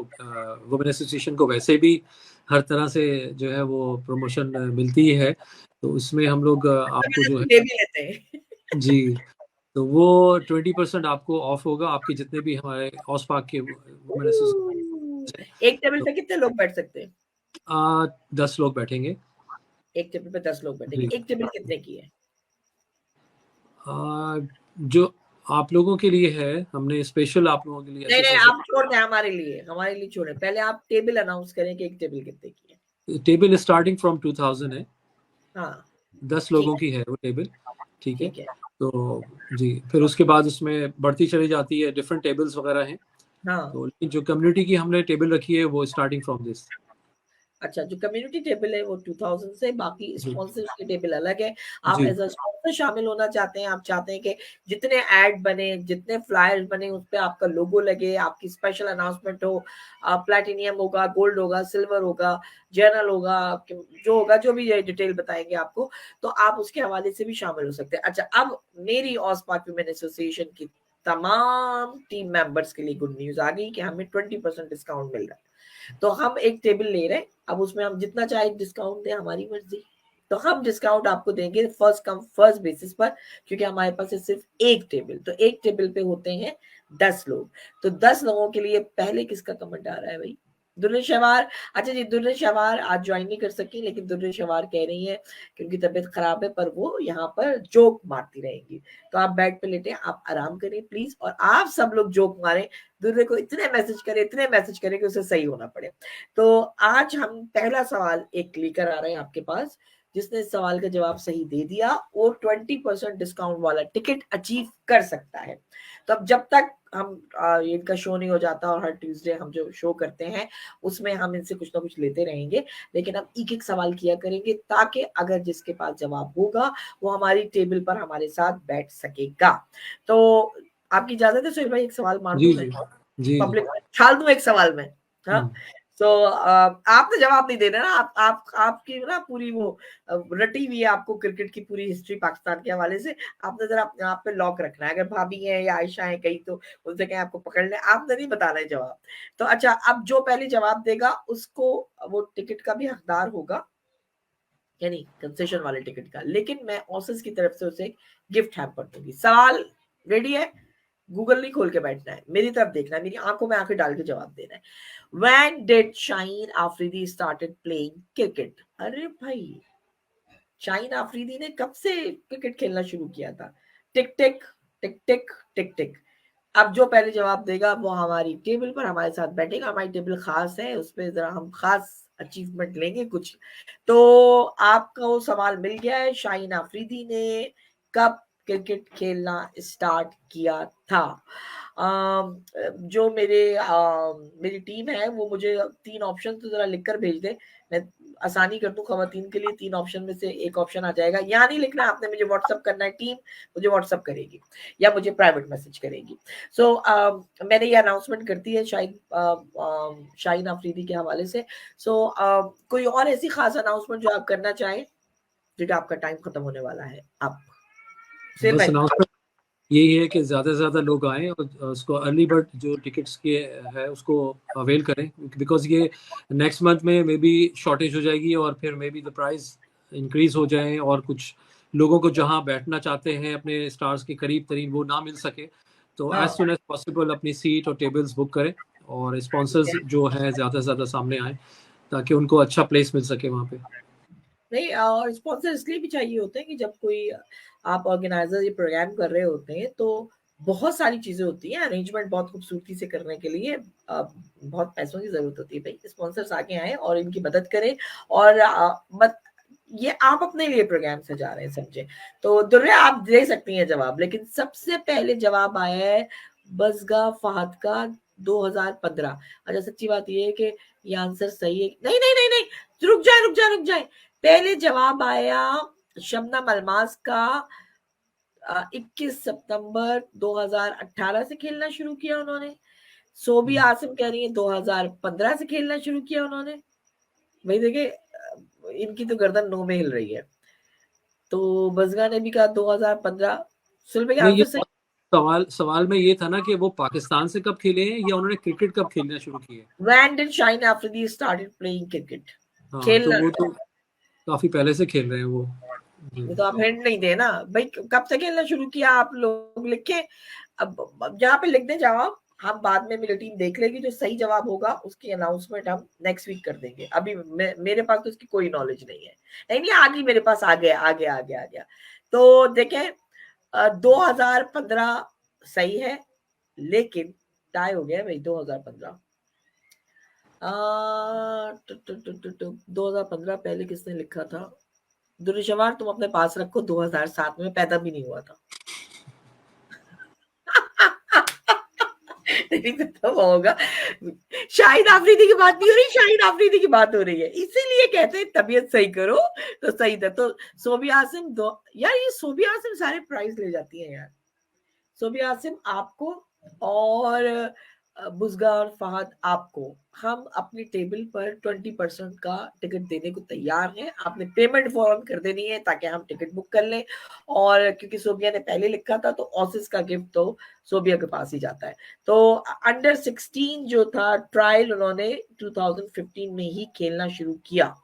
वुमेन एसोसिएशन को वैसे भी हर तरह से जो है वो प्रमोशन मिलती है, तो उसमें हम लोग आपको जो है ले भी लेते हैं। जी, तो वो 20% आपको ऑफ होगा, आपके जितने भी हमारे ऑसपाक के वुमेन एसोसिएशन है। एक टेबल तो पे कितने लोग बैठ सकते हैं? 10 लोग बैठेंगे। एक टेबल पे 10 लोग बैठेंगे। जी, एक टेबल कितने की है? जो आप लोगों के लिए है, हमने स्पेशल आप लोगों के लिए नहीं नहीं, एसोसिएशन आप छोड़ दें, हमारे लिए छोड़े। पहले आप टेबल अनाउंस करें कि एक टेबल कितने की है। टेबल स्टार्टिंग फ्रॉम 2000 है, हाँ 10 ठीक लोगों है, की है वो टेबल, ठीक है। ठीक है। तो जी, फिर उसके बाद उसमें बढ़ती चली जाती है, डिफरेंट टेबल्स वगैरह हैं। हाँ, तो लेकिन जो कम्युनिटी की हमने टेबल रखी है वो स्टार्टिंग फ्रॉम दिस। अच्छा, जो कम्युनिटी टेबल है वो 2000 से, बाकी जी स्पॉन्सर्स की टेबल अलग है। आप जी एज अ स्पॉन्सर शामिल होना चाहते हैं, आप चाहते हैं कि जितने ऐड बने, जितने फ्लायर्स बने, उस पे आपका लोगो लगे, आपकी स्पेशल अनाउंसमेंट हो, प्लैटिनियम होगा, गोल्ड होगा, सिल्वर होगा, जर्नल होगा, जो होगा, जो भी ये डिटेल बताएंगे आपको, तो आप उसके हवाले से भी शामिल हो सकते हैं। अच्छा, अब मेरी ऑसपाक वुमेन एसोसिएशन की तमाम टीम मेंबर्स के लिए गुड न्यूज आ गई कि हमें 20% डिस्काउंट मिल रहा है। तो हम एक टेबल ले रहे हैं, अब उसमें हम जितना चाहे डिस्काउंट दें, हमारी मर्जी। तो हम डिस्काउंट आपको देंगे फर्स्ट कम फर्स्ट बेसिस पर, क्योंकि हमारे पास है सिर्फ एक टेबल। तो एक टेबल पे होते हैं 10 लोग। तो 10 लोगों के लिए पहले किसका कमेंट आ रहा है भाई? दुर्रे शवार। अच्छा जी, दुर्रे शवार आज ज्वाइन नहीं कर सकी, लेकिन दुर्रे शवार कह रही है कि उनकी तबीयत खराब है, पर वो यहाँ पर जोक मारती रहेंगी। तो आप बेड पे लेटे, आप आराम करें प्लीज, और आप सब लोग जोक मारें। दुर्रे को इतने मैसेज करें कि उसे सही होना पड़े। तो आज हम पहला सवाल एक लेकर आ रहे हैं आपके पास। जिसने इस सवाल का जवाब सही दे दिया वो 20% डिस्काउंट वाला टिकट अचीव कर सकता है। तो अब जब तक हम इनका शो नहीं हो जाता, और हर ट्यूसडे हम जो शो करते हैं उसमें हम इनसे कुछ ना कुछ लेते रहेंगे, लेकिन हम एक एक सवाल किया करेंगे, ताकि अगर जिसके पास जवाब होगा वो हमारी टेबल पर हमारे साथ बैठ सकेगा। तो आपकी इजाजत है सुहेल भाई, एक सवाल मार जी दूं मैं? जी जी जी। पब्लिक में छाल दूं एक सवाल में? हाँ, हम्म, तो आपने जवाब नहीं देना ना। आप आपकी ना पूरी वो रटी हुई है आपको क्रिकेट की पूरी हिस्ट्री पाकिस्तान के हवाले से। आपने जरा अपने आप पे लॉक रखना है। अगर भाभी है या आयशा है कहीं, तो उनसे कहें आपको पकड़ ले, आपने नहीं बताना है जवाब। तो अच्छा, अब जो पहले जवाब देगा उसको वो टिकट का भी हकदार होगा, यानी कंसेशन वाले टिकट का। लेकिन मैं ऑसस की तरफ से उसे गिफ्ट हैम्पर दूंगी। सवाल रेडी है? गूगल नहीं खोल के बैठना है, मेरी तरफ देखना है, मेरी आंखों में आंखें डाल के जवाब देना है। When did Shaheen Afridi started playing cricket? अरे भाई, शाहीन आफरीदी ने कब से क्रिकेट खेलना शुरू किया था? टिक टिक टिक टिक टिक टिक। अब जो पहले जवाब देगा वो हमारी टेबल पर हमारे साथ बैठेगा। हमारी टेबल खास है, उस पर जरा हम खास अचीवमेंट लेंगे कुछ। तो आपको सवाल मिल गया है, शाहीन आफरीदी ने कब क्रिकेट खेलना स्टार्ट किया था? जो मेरी टीम है वो मुझे 3 ऑप्शन तो ज़रा लिख कर भेज दे, मैं आसानी कर दूँ ख़वातीन के लिए। 3 ऑप्शन में से एक ऑप्शन आ जाएगा, यहाँ नहीं लिखना आपने, मुझे व्हाट्सएप करना है, टीम मुझे व्हाट्सएप करेगी या मुझे प्राइवेट मैसेज करेगी। सो मैंने ये अनाउंसमेंट कर दी है शाहीन आफरीदी के हवाले से। सो कोई और ऐसी खास अनाउंसमेंट जो आप करना चाहें, क्योंकि आपका टाइम खत्म होने वाला है। आप सेल बस भाई। अनाउंसमेंट यही है कि ज़्यादा से ज़्यादा लोग आएँ और उसको अर्ली बर्ड जो टिकट्स के है उसको अवेल करें, बिकॉज ये नेक्स्ट मंथ में मे बी शॉर्टेज हो जाएगी और फिर may be the price increase हो जाए और कुछ लोगों को जहां बैठना चाहते हैं अपने स्टार्स के करीब तरीन वो ना मिल सके, तो हाँ। एज सुन एज पॉसिबल अपनी सीट और टेबल्स बुक करें और स्पॉन्सर्स जो है ज़्यादा से ज़्यादा सामने आए ताकि उनको अच्छा प्लेस मिल सके वहाँ पे। नहीं, और स्पॉन्सर इसलिए भी चाहिए होते हैं कि जब कोई आप ऑर्गेनाइजर ये प्रोग्राम कर रहे होते हैं तो बहुत सारी चीजें होती हैं, अरेंजमेंट बहुत खूबसूरती से करने के लिए बहुत पैसों की जरूरत होती है। भाई स्पॉन्सर्स आगे आए और इनकी मदद करें, और ये आप अपने लिए प्रोग्राम सजा रहे हैं, समझे? तो दुर्या आप दे सकती हैं जवाब, लेकिन सबसे पहले जवाब आया है बसगा फहद का 2015। अच्छा, सच्ची बात ये है कि ये आंसर सही है। नहीं नहीं नहीं नहीं, रुक जाए। पहले जवाब आया शबनम अलमास का 21 सितंबर 2018 से खेलना शुरू किया उन्होंने। सोबी आसिम कह रही है 2015 से खेलना शुरू किया उन्होंने। भाई देखिए, इनकी तो गर्दन नो में हिल रही है। तो बजगा ने भी कहा 2015। सुलभ का आंसर सही। सवाल में ये था ना कि वो पाकिस्तान से कब खेले हैं या उन्होंने क्रिकेट कब खेलना शुरू किया। When did Shaheen Afridi started playing cricket? हाँ, खेलना तो वो तो काफी पहले से खेल रहे हैं वो। तो आप हिंट नहीं दे ना भाई, कब से खेलना शुरू किया आप लोग लिखे। अब जहाँ पे लिख दे जवाब, हम बाद में मेरी टीम देख लेगी, जो सही जवाब होगा उसकी अनाउंसमेंट हम नेक्स्ट वीक कर देंगे। अभी मेरे पास तो उसकी कोई नॉलेज नहीं है। नहीं आगे मेरे पास आ गया। तो देखें 2015 सही है, लेकिन टाई हो गया भाई 2015। 2015 पहले किसने लिखा था? दुर्शवार तुम अपने पास रखो, 2007 में पैदा भी नहीं हुआ था। नहीं तो होगा। शाहीन आफरीदी की बात नहीं हो रही, शाहीन आफरीदी की बात हो रही है, इसीलिए कहते हैं तबीयत सही करो तो सही था। तो सोबी आसिम यार, ये सोबी आसिम सारे प्राइज ले जाती है यार। सोबी आसिम आपको और बुजगा और फहद आपको हम अपनी टेबल पर 20% का टिकट देने को तैयार हैं। आपने पेमेंट फौरन कर देनी है ताकि हम टिकट बुक कर लें, और क्योंकि सोबिया ने पहले लिखा था तो ऑसिस का गिफ्ट तो सोबिया के पास ही जाता है। तो अंडर 16 जो था ट्रायल उन्होंने 2015 में ही खेलना शुरू किया।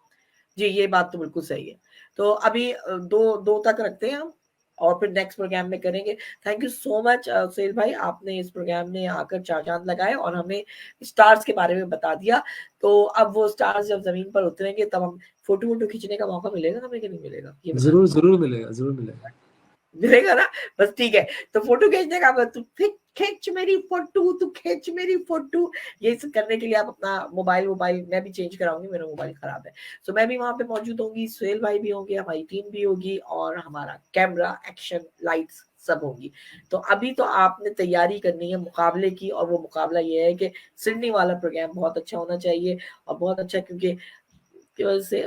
जी, ये बात तो बिल्कुल सही है। तो अभी दो तक रखते हैं हम और फिर नेक्स्ट प्रोग्राम में करेंगे। Thank you so much Suhail भाई, आपने इस प्रोग्राम में आकर चार चांद लगाए और हमें स्टार्स के बारे में बता दिया। तो अब वो स्टार्स जब जमीन पर उतरेंगे तब हम फोटो खींचने का मौका मिलेगा हमें कि नहीं मिलेगा? ये जरूर मिलेगा ना। बस ठीक है, तो फोटो खींचने का तू खींच मेरी फोटो, ये सब करने के लिए आप अपना मोबाइल मैं भी चेंज कराऊंगी, मेरा मोबाइल खराब है। सो मैं भी वहां पे मौजूद होंगी, सुहेल भाई भी होंगे, हमारी टीम भी होगी और हमारा कैमरा, एक्शन, लाइट्स सब होंगी। तो अभी तो आपने तैयारी करनी है मुकाबले की, और वो मुकाबला ये है कि सिडनी वाला प्रोग्राम बहुत अच्छा होना चाहिए, और बहुत अच्छा क्योंकि से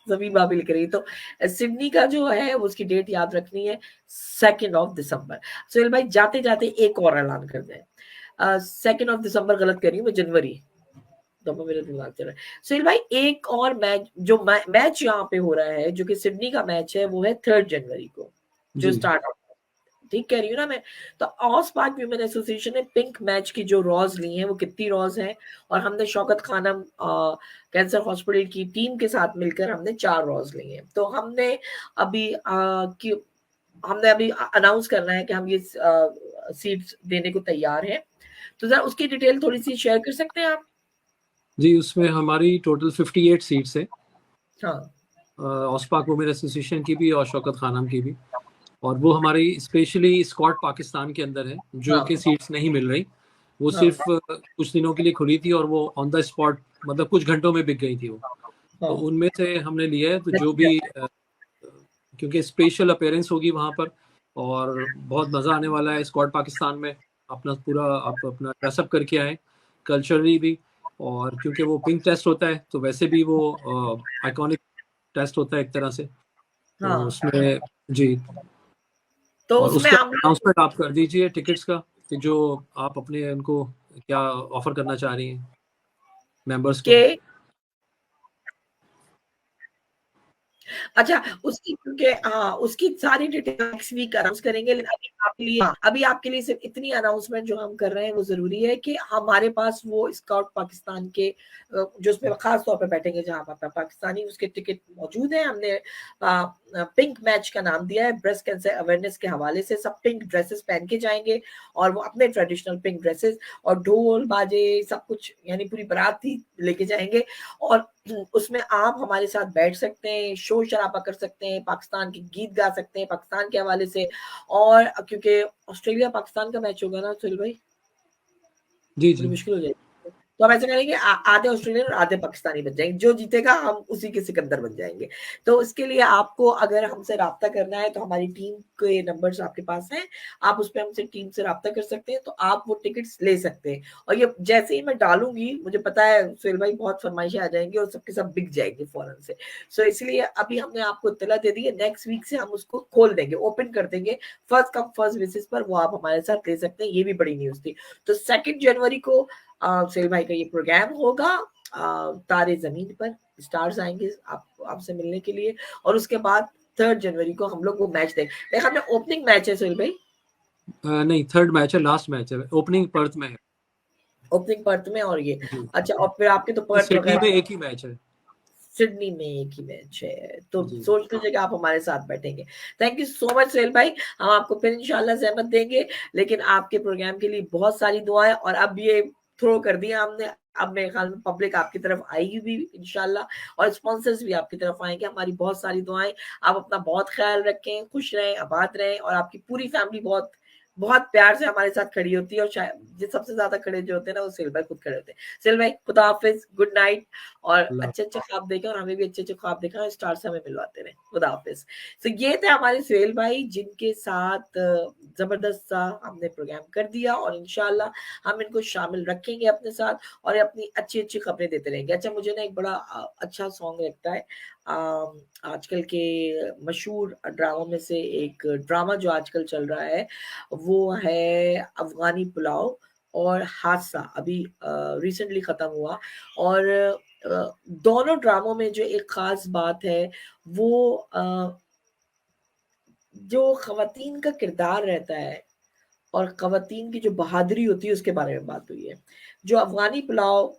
जमीन भाभी लिख रही। तो सिडनी का जो है उसकी डेट याद रखनी है 2 दिसंबर। सुहेल भाई जाते जाते एक और ऐलान कर दें, 2 दिसंबर गलत करी मैं, जनवरी तो मेरे दिमाग चल रहा है। सुहेल भाई एक और मैच, जो मैच यहाँ पे हो रहा है जो कि सिडनी का मैच है, वो है 3 जनवरी को जो स्टार्ट होगा। ठीक कह रही हूँ ना मैं? तो ऑस पार्क व्यूमेन एसोसिएशन ने पिंक मैच की जो रॉज ली हैं वो कितनी रॉज हैं, और हमने शौकत खानम कैंसर हॉस्पिटल की टीम के साथ मिलकर हमने 4 रॉज ली हैं। तो हमने अभी अनाउंस करना है कि हम ये सीट्स देने को तैयार हैं। तो जरा उसकी डिटेल थोड़ी सी शेयर कर सकते हैं आप? जी, उसमें हमारी टोटल 58 सीट्स है। हाँ, ऑस पार्क वुमेन एसोसिएशन की भी और शौकत खानम की भी, और वो हमारी स्पेशली स्क्वाड पाकिस्तान के अंदर है जो कि सीट्स नहीं मिल रही। वो सिर्फ कुछ दिनों के लिए खुली थी और वो ऑन द स्पॉट मतलब कुछ घंटों में बिक गई थी वो। तो उनमें से हमने लिया है। तो जो भी क्योंकि स्पेशल अपीयरेंस होगी वहां पर, और बहुत मज़ा आने वाला है स्क्वाड पाकिस्तान में। अपना पूरा आप अपना ड्रेसअप करके आए कल्चरली भी, और क्योंकि वो पिंक टेस्ट होता है तो वैसे भी वो आइकॉनिक टेस्ट होता है एक तरह से, तो हाँ, उसमें जी। तो और उसमें उसका हम लोग अनाउंसमेंट आप कर दीजिए टिकट्स का, कि जो आप अपने उनको क्या ऑफर करना चाह रही हैं मेंबर्स को। के अच्छा, उसकी क्योंकि हाँ, उसकी सारी डिटेल नेक्स्ट वीक अनाउंस करेंगे, लेकिन अभी आपके लिए सिर्फ इतनी अनाउंसमेंट जो हम कर रहे हैं वो जरूरी है कि हमारे पास वो स्काउट पाकिस्तान के जो उसमें खास तौर पे बैठेंगे जहां पर पाकिस्तानी, उसके टिकट मौजूद है। हमने पिंक मैच का नाम दिया है, ब्रेस्ट कैंसर अवेयरनेस के हवाले से सब पिंक ड्रेसेस पहन के जाएंगे, और वो अपने ट्रेडिशनल पिंक ड्रेसेस और ढोल बाजे सब कुछ, यानी पूरी बारात ही लेके जाएंगे। और उसमें आप हमारे साथ बैठ सकते हैं, शोर शराबा कर सकते हैं, पाकिस्तान के गीत गा सकते हैं पाकिस्तान के हवाले से। और क्योंकि ऑस्ट्रेलिया पाकिस्तान का मैच होगा ना सुहेल भाई, जी बड़ी जी मुश्किल हो जाएगी। तो हम ऐसे करेंगे, आधे ऑस्ट्रेलियन और आधे पाकिस्तानी बन जाएंगे, जो जीतेगा हम उसी के सिकंदर बन जाएंगे। तो इसके लिए आपको अगर हमसे राब्ता करना है तो हमारी टीम के नंबर्स आपके पास हैं, आप उस पर हमसे टीम से राब्ता कर सकते हैं, तो आप वो टिकट्स ले सकते हैं। और ये जैसे ही मैं डालूंगी, मुझे पता है सुहेल भाई बहुत फरमाइशें आ जाएंगी और सबके सब बिक जाएंगे फौरन से। सो इसलिए अभी हमने आपको इत्तला दे दी है, नेक्स्ट वीक से हम उसको खोल देंगे, ओपन कर देंगे, फर्स्ट कम फर्स्ट बेसिस पर वो आप हमारे साथ ले सकते हैं। ये भी बड़ी न्यूज थी। तो 2 जनवरी को सुहेल भाई का ये प्रोग्राम होगा, तारे जमीन पर, स्टार्स आएंगे आपसे मिलने के लिए। और उसके बाद 3 जनवरी को हम लोग वो मैच देखें। हमने ओपनिंग मैच है सुहेल भाई, नहीं, थर्ड मैच है, लास्ट मैच है, ओपनिंग पर्थ में है ओपनिंग पर्थ में। और ये जी। अच्छा, और फिर आपके तो पर्थ सिडनी में वगैरह, एक ही मैच है सिडनी में एक ही मैच है, तो जी। सोच लीजिएगा आप हमारे साथ बैठेंगे। Thank you so much Suhail भाई, हम आपको फिर इंशाल्लाह ज़हमत देंगे, लेकिन आपके प्रोग्राम के लिए बहुत सारी दुआएं। और अब ये थ्रो कर दिया हमने, अब मेरे ख्याल में पब्लिक आपकी तरफ आएगी भी इंशाल्लाह, और स्पॉन्सर्स भी आपकी तरफ आएंगे। हमारी बहुत सारी दुआएं। आप अपना बहुत ख्याल रखें, खुश रहें, आबाद रहें, और आपकी पूरी फैमिली बहुत बहुत प्यार से हमारे साथ खड़ी होती है। और शायद जो सबसे ज्यादा खड़े जो होते हैं ना, वो सुहेल भाई खुद खड़े होते हैं। सुहेल भाई खुदा हाफिज, गुड नाइट, और अल्लाह अच्छे अच्छे ख्वाब देखें, और हमें भी अच्छे अच्छे ख्वाब देखा, स्टार से हमें मिलवाते रहे। खुदा हाफिज। तो ये थे हमारे सुहेल भाई, जिनके साथ जबरदस्त सा हमने प्रोग्राम कर दिया, और इंशाल्लाह हम इनको शामिल रखेंगे अपने साथ, और अपनी अच्छी अच्छी खबरें देते रहेंगे। अच्छा, मुझे ना एक बड़ा अच्छा सॉन्ग लगता है, आजकल के मशहूर ड्रामों में से एक ड्रामा जो आजकल चल रहा है वो है अफगानी पुलाव और हादसा, अभी रिसेंटली खत्म हुआ। और दोनों ड्रामों में जो एक खास बात है वो जो खवातीन का किरदार रहता है और खवातीन की जो बहादुरी होती है उसके बारे में बात हुई है। जो अफगानी पुलाव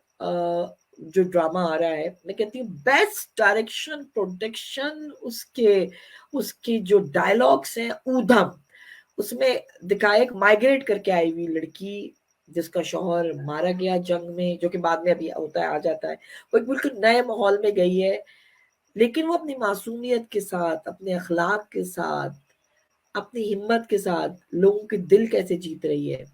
जो ड्रामा आ रहा है, मैं कहती हूँ बेस्ट डायरेक्शन, प्रोडक्शन, उसके उसके जो डायलॉग्स हैं ऊधम। उसमें दिखाया एक माइग्रेट करके आई हुई लड़की जिसका शौहर मारा गया जंग में, जो कि बाद में अभी होता है, आ जाता है। वो एक बिल्कुल नए माहौल में गई है, लेकिन वो अपनी मासूमियत के साथ, अपने अखलाक के साथ, अपनी हिम्मत के साथ लोगों के दिल कैसे जीत रही है,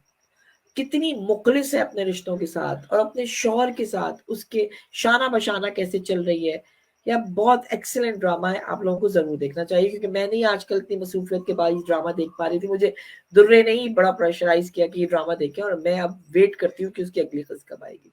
कितनी मुखलिस है अपने रिश्तों के साथ, और अपने शौहर के साथ उसके शाना बशाना कैसे चल रही है। यह बहुत एक्सीलेंट ड्रामा है, आप लोगों को जरूर देखना चाहिए, क्योंकि मैं नहीं आजकल इतनी मसरूफियत के बाद ये ड्रामा देख पा रही थी। मुझे दुर्रे ने ही बड़ा प्रेशराइज किया कि ये ड्रामा देखें, और मैं अब वेट करती हूँ कि उसकी अगली किस्त कब आएगी।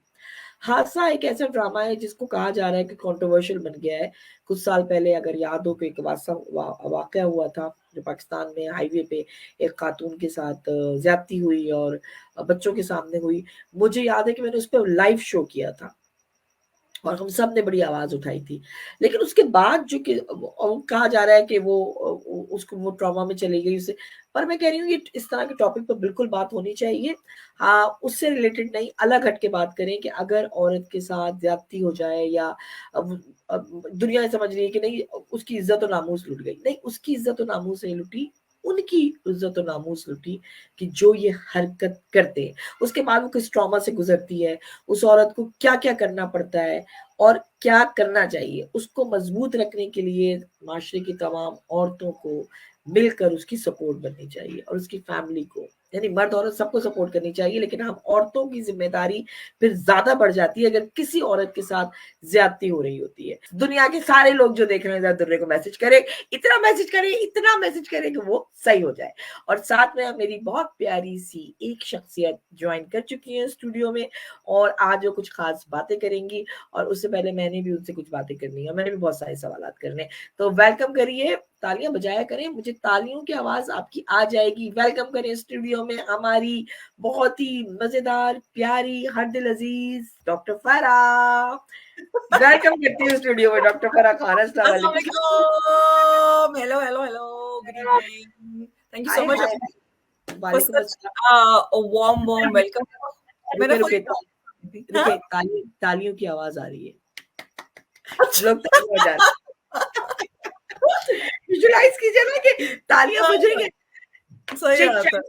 हादसा एक ऐसा ड्रामा है जिसको कहा जा रहा है कि कंट्रोवर्शियल बन गया है। कुछ साल पहले अगर याद हो, एक वाकया हुआ था जो पाकिस्तान में हाईवे पे एक खातून के साथ ज्यादती हुई और बच्चों के सामने हुई। मुझे याद है कि मैंने उस पर लाइव शो किया था और हम सब ने बड़ी आवाज उठाई थी। लेकिन उसके बाद जो कि कहा जा रहा है कि वो उसको वो ट्रॉमा में चली गई उसे। पर मैं कह रही हूँ ये इस तरह के टॉपिक पर बिल्कुल बात होनी चाहिए। हाँ, उससे रिलेटेड नहीं, अलग हट के बात करें कि अगर औरत के साथ ज्यादती हो जाए या दुनिया समझ रही है कि नहीं उसकी इज्जत और नामूस लुट गई, नहीं, उसकी इज्जत और नामूस नहीं लुटी, उनकी इज्जत और नामूस लुटी कि जो ये हरकत करते हैं। उसके बाद वो किस ट्रॉमा से गुजरती है, उस औरत को क्या क्या करना पड़ता है और क्या करना चाहिए। उसको मजबूत रखने के लिए माशरे की तमाम औरतों को मिलकर उसकी सपोर्ट बननी चाहिए और उसकी फैमिली को। यानी मर्द औरत सबको सपोर्ट करनी चाहिए, लेकिन हम औरतों की जिम्मेदारी फिर ज्यादा बढ़ जाती है अगर किसी औरत के साथ ज्यादती हो रही होती है। दुनिया के सारे लोग जो देख रहे हैं दुर्रे को मैसेज करें, इतना मैसेज करें कि वो सही हो जाए। और साथ में मेरी बहुत प्यारी सी एक शख्सियत ज्वाइन कर चुकी है स्टूडियो में, और आज वो कुछ खास बातें करेंगी, और उससे पहले मैंने भी उनसे कुछ बातें करनी है, मैंने भी बहुत सारे सवाल करने। तो वेलकम करिए, तालियां बजाया करें, मुझे तालियों की आवाज आपकी आ जाएगी। वेलकम करें स्टूडियो में हमारी बहुत ही मजेदार, प्यारी, हर दिल अजीज डॉक्टर फराह। वेलकम करती हूँ स्टूडियो में डॉक्टर फराह खान। अस्सलाम वालेकुम। Hello, hello, hello. Good evening. Thank you so hi much hi, for वालेकुम such अस्सलाम। a warm welcome. मैंने रुके कोई रुके, तालियों की आवाज आ रही है, लोग तालियां बजा रहे हैं। विजुलाइज कीजिए ना कि तालियां बजेंगे। सही बात है।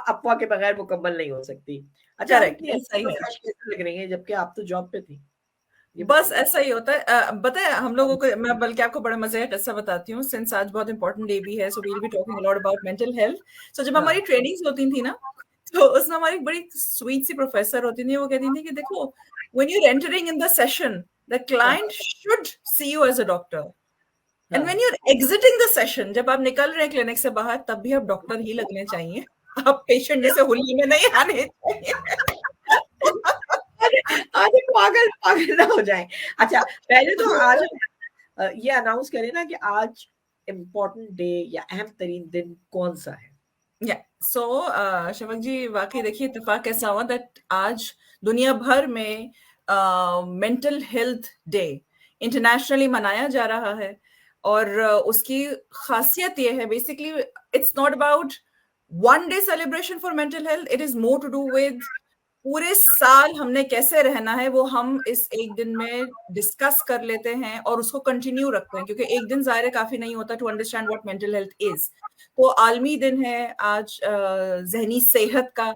अफवाह के बगैर मुकम्मल नहीं हो सकती। अच्छा, आप Correct, इतनी ऐसा ही है। फ्रेश कैसे लग रही हैं जबकि आप तो जॉब पे थी? ये बस बताइए। ऐसा ही होता है। बताए हम लोगों को, मैं बल्कि आपको बड़ा मजे का किस्सा बताती हूँ, सिंस आज बहुत इंपॉर्टेंट डे भी है, so we'll be talking a lot about mental health. So जब हाँ, हमारी ट्रेनिंग्स होती थी ना, तो उसमें हमारी एक बड़ी स्वीट सी प्रोफेसर होती थी, वो कहती थी कि देखो, when you are entering in the session, the client should see you as a doctor, and when you are exiting the session, जब आप निकल रहे हैं क्लिनिक से बाहर, तब भी आप डॉक्टर ही लगने चाहिए, आप पेशेंट जैसे हुलिये में नहीं आने चाहिए। आधे पागल पागल ना हो जाए। अच्छा, पहले तो आज ये अनाउंस करें ना कि आज इम्पोर्टेंट डे या अहम तरीन दिन कौन सा है? या सो शफक जी, वाकई देखिए इत्तेफाक कैसा हुआ दैट आज दुनिया भर में मेंटल हेल्थ डे इंटरनेशनली मनाया जा रहा है, और उसकी खासियत ये है, basically it's not about one day celebration for mental health, it is more to do with पूरे साल हमने कैसे रहना है, वो हम इस एक दिन में डिस्कस कर लेते हैं और उसको कंटिन्यू रखते हैं, क्योंकि एक दिन ज़ाहिर काफी नहीं होता to understand what mental health is. तो आलमी दिन है आज जहनी सेहत का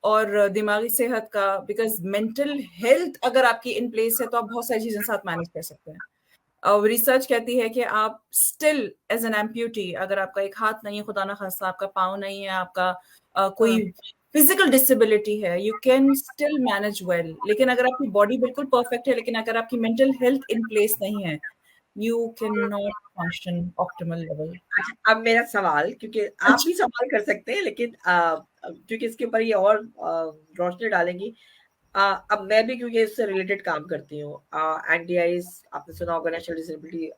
और दिमागी सेहत का, बिकॉज मेंटल हेल्थ अगर आपकी इन प्लेस है तो आप बहुत सारी चीजें साथ मैनेज कर सकते हैं। रिसर्च कहती है कि आप स्टिल एज एन एम्प्यूटी, अगर आपका एक हाथ नहीं है, खुदा ना खास्ता आपका पाँव नहीं है, आपका कोई फिजिकल डिसेबिलिटी है, you can still manage well. लेकिन अगर आपकी बॉडी बिल्कुल परफेक्ट है, लेकिन अगर आपकी मेंटल हेल्थ इन प्लेस नहीं है, you can not function optimal level. अब मेरा सवाल, क्योंकि आप भी सवाल कर सकते हैं, लेकिन क्योंकि इसके ऊपर ये और रोशनी डालेंगी। अब मैं भी क्योंकि इससे रिलेटेड काम करती हूँ, एनडीआईएस आपने सुना होगा, नेशनल डिसेबिलिटी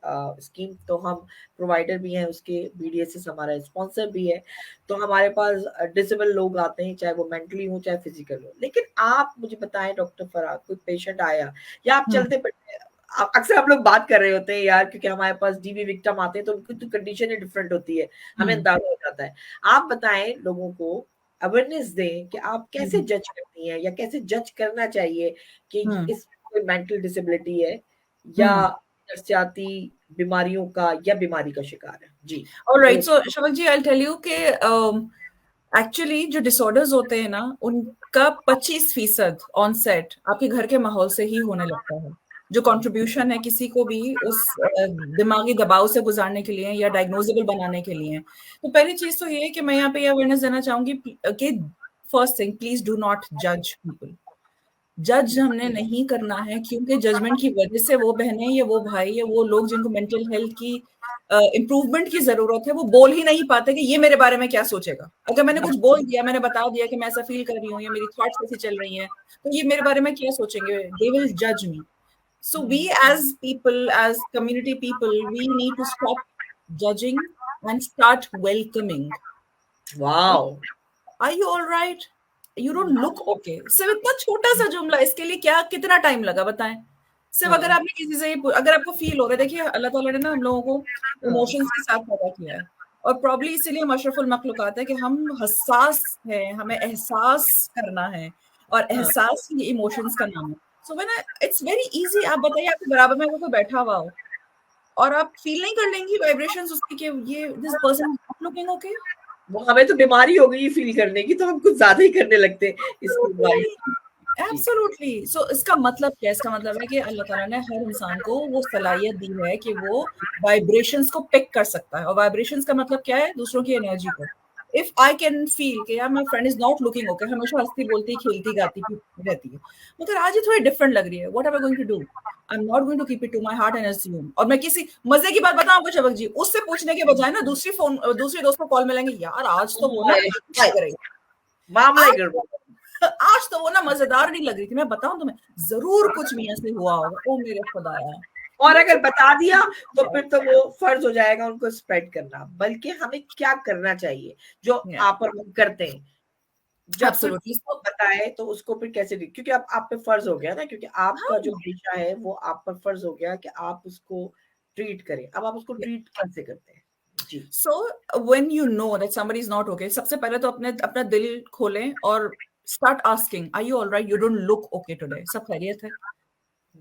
स्कीम, तो हम प्रोवाइडर भी हैं उसके, बीडीएसएस हमारा स्पॉन्सर भी है। तो हमारे पास डिसेबल लोग आते हैं, चाहे वो मेंटली हो चाहे फिजिकल हो। लेकिन आप मुझे बताएं डॉक्टर फराह, कोई पेशेंट आया या आप चलते फिरते, अक्सर हम लोग बात कर रहे होते हैं यार, क्योंकि हमारे पास डीबी विक्टिम आते हैं तो उनकी तो कंडीशन ही डिफरेंट होती है, हमें अंदाजा हो जाता है। आप बताएं, लोगों को अवेयरनेस दें कि आप कैसे जज करती हैं या कैसे जज करना चाहिए कि इसमें कोई मेंटल डिसेबिलिटी है या नफसियाती बीमारियों का या बीमारी का शिकार है। जी, alright, so Shafaq ji, I will tell you कि एक्चुअली जो डिसऑर्डर्स होते हैं ना, उनका 25% ऑनसेट आपके घर के माहौल से ही होने लगता है। जो कंट्रीब्यूशन है किसी को भी उस दिमागी दबाव से गुजारने के लिए या डायग्नोजेबल बनाने के लिए। तो पहली चीज तो ये है कि मैं यहाँ पे ये अवेयरनेस देना चाहूंगी कि first thing, please do not जज पीपल। जज हमने नहीं करना है, क्योंकि जजमेंट की वजह से वो बहनें या वो भाई या वो लोग जिनको मेंटल हेल्थ की इम्प्रूवमेंट की जरूरत है, वो बोल ही नहीं पाते कि ये मेरे बारे में क्या सोचेगा। अगर मैंने कुछ बोल दिया, मैंने बता दिया कि मैं ऐसा फील कर रही हूँ या मेरी थॉट्स कैसी चल रही हैं, तो ये मेरे बारे में क्या सोचेंगे, दे विल जज मी। So we as people, as community people, we need to stop judging and start welcoming. Wow. Are you all right? You don't look okay. सिर्फ इतना छोटा सा जुमला, इसके लिए क्या कितना टाइम लगा बताएं? सिर्फ अगर आपने किसी से, अगर आपको फील हो रहा है, देखिए अल्लाह ताला ने ना हम लोगों को इमोशंस के साथ पैदा किया है, और प्रॉब्ली इसीलिए हम अशरफुल मखलूकात है कि हम हसास हैं, हमें एहसास करना है, और एहसास ही इमोशंस का नाम है। So when it's very easy, आप बताइए आपके बराबर में कोई बैठा हुआ हो और आप फील नहीं कर लेंगी वाइब्रेशंस उसकी कि ये this person is not looking okay, वो हमें तो बीमारी हो गई फील करने की, तो हम कुछ ज्यादा ही करने लगते हैं इसकी। एब्सोल्युटली। सो इसका मतलब क्या है? इसका मतलब है कि अल्लाह ताला ने हर इंसान को वो सलाहियत दी है कि वो वाइब्रेशंस को पिक कर सकता है, और वाइब्रेशंस का मतलब क्या है? दूसरों की एनर्जी को। if I can feel कि यार my friend is not looking okay, हमेशा हंसती बोलती खेलती गाती रहती है, मगर आज ये थोड़ी डिफरेंट लग रही है, what am I going to do? I'm not going to keep it to my heart and assume. और मैं किसी मजे की बात बताऊं आपको शबक जी, उससे पूछने के बजाय ना दूसरी दोस्त को कॉल मिलेंगे, यार आज तो वो ना मामला ही आज गड़बड़। आज तो वो ना मजेदार नहीं लग रही थी, मैं बताऊं तुम्हें, जरूर कुछ मियां से हुआ होगा, ओ मेरे खुदाया। और अगर बता दिया तो फिर तो वो फर्ज हो जाएगा उनको स्प्रेड करना, बल्कि हमें क्या करना चाहिए जो आप और हम करते हैं, जब फिर उसको बताए तो उसको फिर कैसे, क्योंकि अब आप पे फर्ज हो गया ना, क्योंकि आपका जो पेशा है वो आप पर फर्ज हो गया कि आप उसको ट्रीट करें। अब आप उसको ट्रीट कैसे करते हैं जी? So when you know that somebody is not okay, सबसे पहले तो अपना दिल खोलें और start asking, are you all right? You don't look okay today. सब खैरियत है?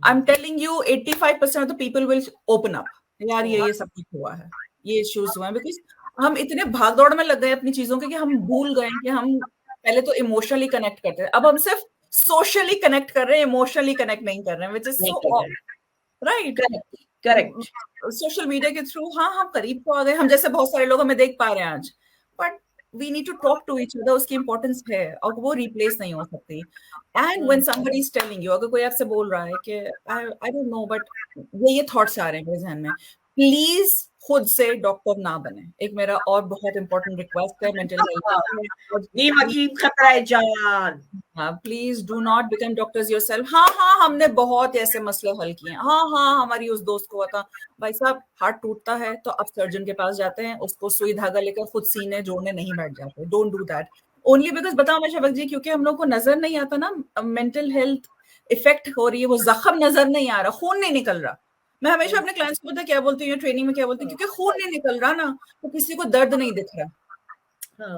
I'm telling you, 85% of the people will open up. यार ये सब कुछ हुआ है, ये इश्यूज हुए हैं, बिकॉज हम इतने भाग दौड़ में लग गए अपनी चीजों के कि हम भूल गए कि हम पहले तो इमोशनली कनेक्ट करते हैं, अब हम सिर्फ सोशली कनेक्ट कर रहे हैं, इमोशनली कनेक्ट नहीं कर रहे हैं, which is so right. Correct. Social media के थ्रू हाँ हम करीब तो आ गए, हम जैसे बहुत सारे लोग हमें देख पा रहे हैं आज, but we need to talk to each other, उसकी इंपॉर्टेंस है और वो रिप्लेस नहीं हो सकती। And when somebody is telling you, अगर कोई आपसे बोल रहा है कि I don't know but ये थॉट्स आ रहे हैं मेरे ज़हन में, प्लीज खुद से डॉक्टर ना बने। एक मेरा और बहुत इंपॉर्टेंट रिक्वेस्ट है मेंटल हेल्थ, खतरा है जान, please do not become doctors yourself. हाँ हमने बहुत ऐसे मसले हल किए, हाँ हमारी उस दोस्त को था, भाई साहब हार्ट टूटता है तो अब सर्जन के पास जाते हैं, उसको सुई धागा लेकर खुद सीने जोड़ने नहीं बैठ जाते। Don't do that only because, बताओ मैं शबक जी, क्योंकि हम लोग को नजर नहीं आता ना मेंटल हेल्थ इफेक्ट हो रही है, वो जख्म नजर नहीं आ रहा, खून नहीं निकल रहा। मैं हमेशा अपने क्लाइंट्स को पता क्या बोलती हूँ, ट्रेनिंग में क्या बोलती हूँ, क्योंकि खून नहीं निकल रहा ना तो किसी को दर्द नहीं दिख रहा,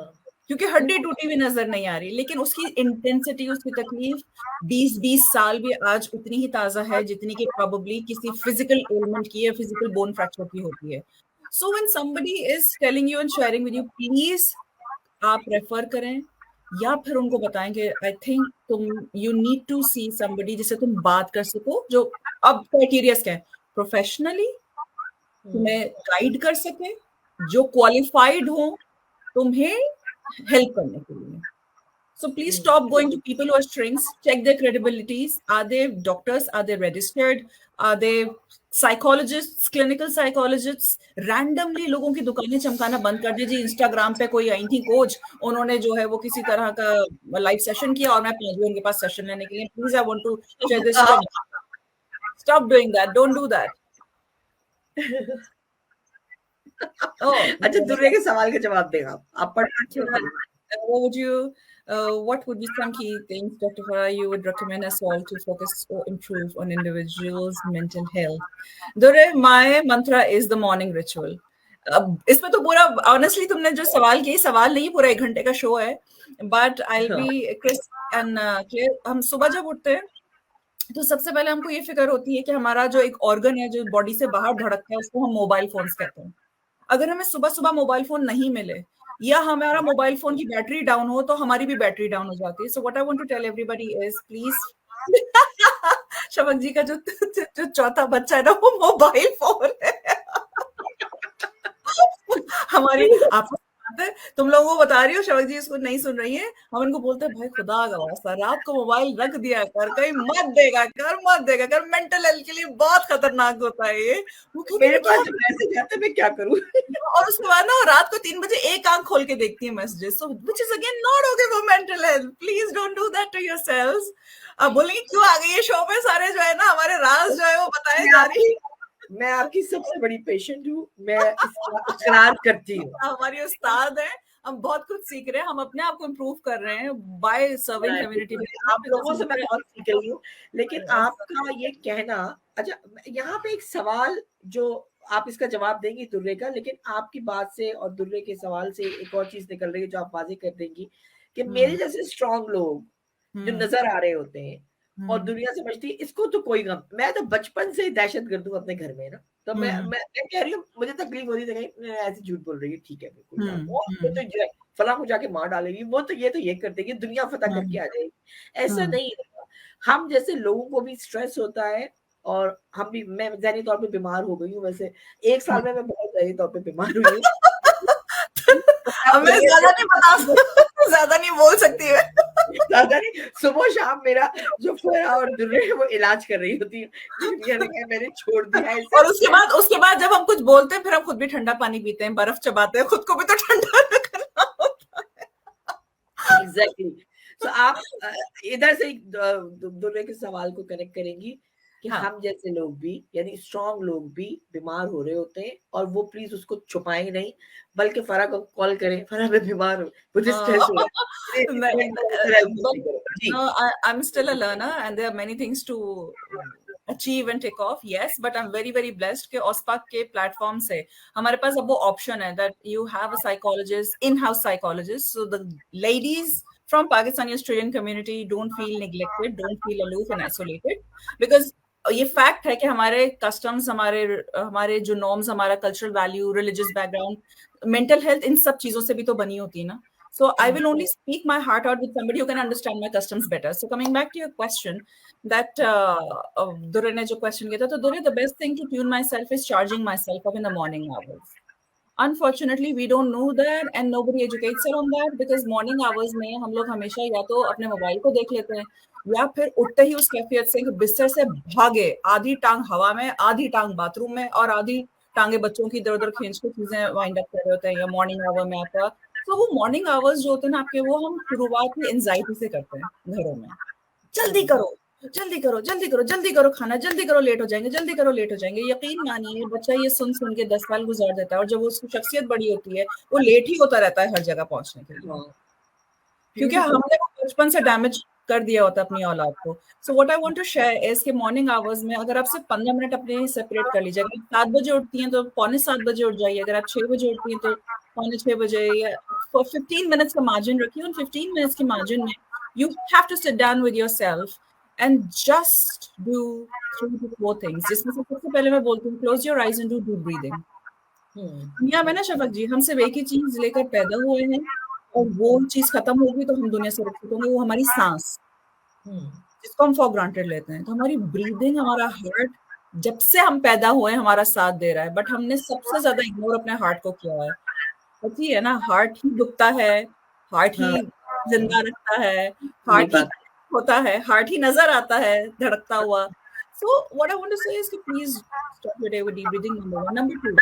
क्योंकि हड्डी टूटी हुई नजर नहीं आ रही, लेकिन उसकी इंटेंसिटी, उसकी तकलीफ 20-20 साल भी आज उतनी ही ताजा है जितनी कि प्रोबेबली किसी फिजिकल एलिमेंट की या फिजिकल बोन फ्रैक्चर की होती है। So when somebody is telling you and sharing with you, please आप रेफर करें या फिर उनको बताएंगे आई थिंक तुम you need to see somebody जिससे तुम बात कर सको, जो अब क्राइटेरिया क्या है, प्रोफेशनली तुम्हें गाइड कर सके, जो क्वालिफाइड हो तुम्हें हेल्प करने के लिए। So please stop going to people who are strings. Check their credibilities. Are they doctors? Are they registered? Are they psychologists, clinical psychologists? Randomly लोगों की दुकानें चमकाना बंद कर दीजिए। इंस्टाग्राम पे कोई आई थी कोच, उन्होंने जो है वो किसी तरह का लाइव सेशन किया और मैं पहुंच गई उनके पास सेशन लेने के लिए। Please, I want to share this. Stop doing that. Don't do that. अच्छा, दुर्रे के सवाल के जवाब देगा आप what would be some key things, Dr. Farah, you would recommend us all to focus or improve on individuals' mental health? Durre, my mantra is the morning ritual. अब इसमें तो पूरा ऑनेस्टली तुमने जो सवाल किए, सवाल नहीं, पूरा 1 घंटे का शो है, but I be crisp and clear. हम सुबह जब उठते हैं तो सबसे पहले हमको ये फिक्र होती है कि हमारा जो एक ऑर्गन है जो बॉडी से बाहर धड़कता है उसको हम मोबाइल फोन्स कहते हैं। अगर हमें सुबह सुबह मोबाइल फोन नहीं मिले या हमारा मोबाइल फोन की बैटरी डाउन हो तो हमारी भी बैटरी डाउन हो जाती है। So what I want to tell everybody is please Shafaq ji का जो चौथा बच्चा है ना वो मोबाइल फोन है। हमारी आपको तुम लोगों को बता रही हो, शबक जी इसको नहीं सुन रही है, हम इनको बोलते हैं भाई खुदा का वास्ता रात को मोबाइल रख दिया कर, कहीं मत देगा कर, मेंटल हेल्थ के लिए बहुत खतरनाक होता है ये। वो मेरे पास मैसेज आते मैं क्या करूं और उसके बाद ना रात को 3 बजे एक आंख खोल के देखती है messages, so which is again not okay for mental health. Please don't do that to yourselves. अब बोलेंगे क्यों आ गई ये शो पे, सारे जो है ना हमारे राज जो है वो बताए जा रही। मैं आपकी सबसे बड़ी पेशेंट हूँ, मैं इकरार करती हूँ। हमारी उस्ताद है, हम बहुत कुछ सीख रहे हैं, हम अपने आप को इम्प्रूव कर रहे हैं बाय सर्विंग कम्युनिटी। आप लोगों से मैं बहुत सीख रही हूँ, लेकिन आपका ये कहना, अच्छा यहाँ पे एक सवाल जो आप इसका जवाब देंगी दुर्रे का, लेकिन आपकी बात से और दुर्रे के सवाल से एक और चीज निकल रही है जो आप वाज़ेह कर देंगी कि मेरे जैसे स्ट्रॉन्ग लोग जो नजर आ रहे होते हैं और दुनिया समझती है इसको तो कोई गम, मैं तो बचपन से दहशतगर्द हूँ अपने घर में ना, तो मैं कह रही हूँ मुझे तकलीफ हो रही थी, कहीं ऐसे झूठ बोल रही है, ठीक है बिल्कुल, वो तो फला को जाके मार डालेगी, वो तो ये कर देगी, दुनिया फतह करके आ जाएगी। ऐसा नहीं है, हम जैसे लोगों को भी स्ट्रेस होता है और हम भी, मैं ज़हनी तौर पे बीमार हो गई हूँ, वैसे 1 साल में मैं बहुत ज़हनी तौर पे बीमार हुई हूँ अब मैं ज्यादा नहीं बता ज्यादा नहीं बोल सकती मैं। ज्यादा नहीं, सुबह शाम मेरा जो फरा और दुर्रे है वो इलाज कर रही होती है, मैंने छोड़ दिया है इसे। और उसके बाद जब हम कुछ बोलते हैं फिर हम खुद भी ठंडा पानी पीते हैं, बर्फ चबाते हैं, खुद को भी तो ठंडा रखना होता है। एग्जैक्टली। तो आप इधर से दुर्रे के सवाल को कनेक्ट करेंगी कि हाँ। हम जैसे लोग भी, यानी स्ट्रॉन्ग लोग भी बीमार हो रहे होते हैं और वो प्लीज उसको छुपाएं नहीं, बल्कि फरा को कॉल करें, फरा मैं बीमार हूँ, मुझे स्ट्रेस हो रहा है। I'm still a learner and there are many things to achieve and take off. Yes, but I'm very very blessed कि OSPAC के प्लेटफॉर्म से हमारे पास अब वो ऑप्शन है that you have a psychologist, in-house psychologist, so the ladies from Pakistani Australian community don't feel neglected, don't feel aloof and isolated, because ये fact है कि हमारे कस्टम्स, हमारे जो नॉर्म्स, हमारा cultural value, religious background, mental health, इन सब चीजों से भी तो बनी होती है ना. So I will only speak my heart out with somebody who can understand my customs better. So coming back to your question, that Durre ne jo question kiya tha, to Durre, the best thing to tune myself is charging myself up in the morning hours. Unfortunately, we don't know that and nobody educates us on that, because morning hours में हम लोग हमेशा या तो अपने mobile को देख लेते हैं या फिर उठते ही उस कैफियत से बिस्तर से भागे, आधी टांग हवा में, आधी टांग बाथरूम में और आधी टांगे बच्चों की इधर उधर खींच के चीजें वाइंड अप कर रहे होते हैं, या मॉर्निंग आवर में आपका. तो वो मॉर्निंग आवर्स जो होते हैं ना आपके, वो हम शुरुआत ही एंजाइटी से करते हैं घरों में. जल्दी करो, जल्दी करो, जल्दी करो, जल्दी करो खाना, जल्दी करो, लेट हो जाएंगे, जल्दी करो, लेट हो जाएंगे. यकीन मानिए बच्चा ये सुन सुन के 10 साल गुजार देता है, और जब वो उसकी शख्सियत बड़ी होती है वो लेट ही होता रहता है हर जगह पहुंचने के लिए, क्योंकि हमने बचपन से डैमेज कर दिया होता है अपनी औलाद को. So what I want to share is कि मॉर्निंग आवर्स में अगर आप सिर्फ 15 मिनट अपने सेपरेट कर लीजिए. अगर 7 बजे उठती हैं तो 6:45 उठ जाइए. अगर आप 6 बजे उठती हैं तो 6:45 बजे, या 15 मिनट्स का मार्जिन रखिए. उन 15 मिनट्स के मार्जिन में you have to sit down with yourself and just do 3 to 4 things. जिसमें से सबसे पहले मैं बोलती हूँ close your eyes and do deep breathing. दुनिया में ना शफक जी, हम सिर्फ एक ही चीज लेकर पैदा हुए हैं और वो चीज खत्म होगी तो हम दुनिया से रुखसत होंगे, वो हमारी सांस, जिसको हम फॉर ग्रांटेड लेते हैं. तो हमारी ब्रीदिंग, हमारा हार्ट जब से हम पैदा हुए हमारा साथ दे रहा है, बट हमने सबसे ज्यादा इग्नोर अपने हार्ट को किया है. पता है ना, हार्ट ही दुखता है, हार्ट ही जिंदा रखता है, हार्ट ही होता है, हार्ट ही नजर आता है धड़कता हुआ. So what I want to say is कि please start your day with deep breathing. Number 1. Number 2,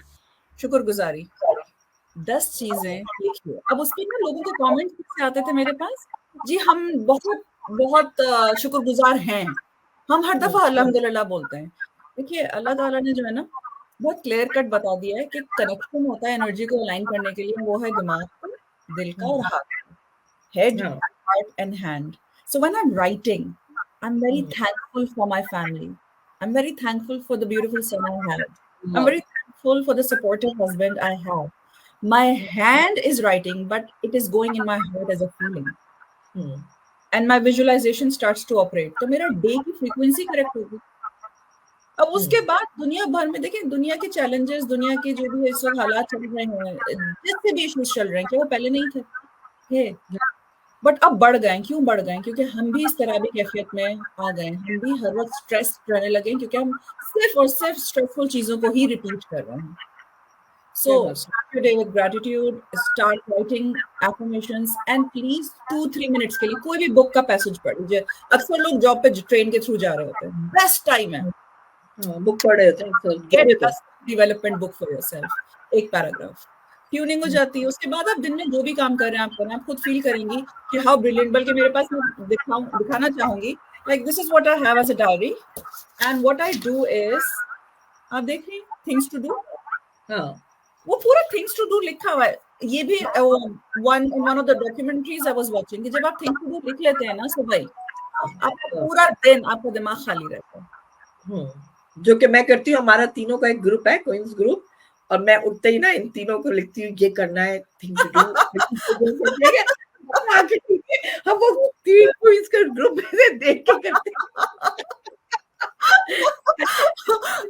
शुक्रगुजारी. 10 चीजें लिखिए. अब उसके ना लोगों के कमेंट्स से आते थे मेरे पास, जी हम बहुत बहुत शुक्रगुजार हैं, हम हर दफा अल्हम्दुलिल्लाह बोलते हैं. देखिए अल्लाह ताला ने जो है ना बहुत क्लियर कट बता दिया है कि कनेक्शन होता है एनर्जी को अलाइन करने के लिए, वो है दिमाग का, दिल का और हाथ का, head, heart and hand. So when I'm writing, I'm very thankful for my family. I'm very thankful for the beautiful son I have. I'm very thankful for the supportive husband I have. My hand is writing, but it is going in my heart as a feeling. And my visualization starts to operate. तो मेरा day की frequency correct होगी. अब उसके बाद दुनिया भर में देखिए, दुनिया के चैलेंजेस, दुनिया के जो भी इस वक्त हालात चल रहे हैं, जिससे भी इश्यूज चल रहे हैं, कि वो पहले नहीं थे, बट अब बढ़ गए. क्यों बढ़ गए? क्योंकि हम भी इस तरह की कैफियत में आ गए. हम भी हर वक्त स्ट्रेस रहने लगे, क्योंकि हम सिर्फ और सिर्फ स्ट्रेसफुल चीजों को ही रिपीट कर रहे हैं. So start your day with gratitude, start writing affirmations, and please 2-3 minutes के लिए कोई भी बुक का पैसेज पढ़ लीजिए. अक्सर लोग जॉब पे ट्रेन के थ्रू जा रहे होते हैं, बेस्ट टाइम है बुक पढ़ रहे होते हैं. Get a development book for yourself. एक पैराग्राफ ट्यूनिंग हो जाती है. उसके बाद आप दिन में जो भी काम कर रहे हैं आप करें, आप खुद फील करेंगी कि हाउ ब्रिलियंट. बल्कि मेरे पास मैं दिखाना चाहूंगी, like this is what I have as a diary, and what I do is, आप देखिए थिंग्स टू डू, वो पूरा थिंग्स टू डू लिखा हुआ है. ये भी one of the documentaries I was watching, कि जब आप थिंग्स टू डू लिख लेते हैं ना सुबह, आपका पूरा दिन आपका दिमाग खाली रहता है. जो कि मैं करती हूँ. हमारा तीनों का एक ग्रुप है, क्वींस ग्रुप, और मैं उठते ही ना इन तीनों को लिखती हूँ, ये करना है, थिंग टू डू. हम वो 3 क्वींस का ग्रुप में देख के करते हैं.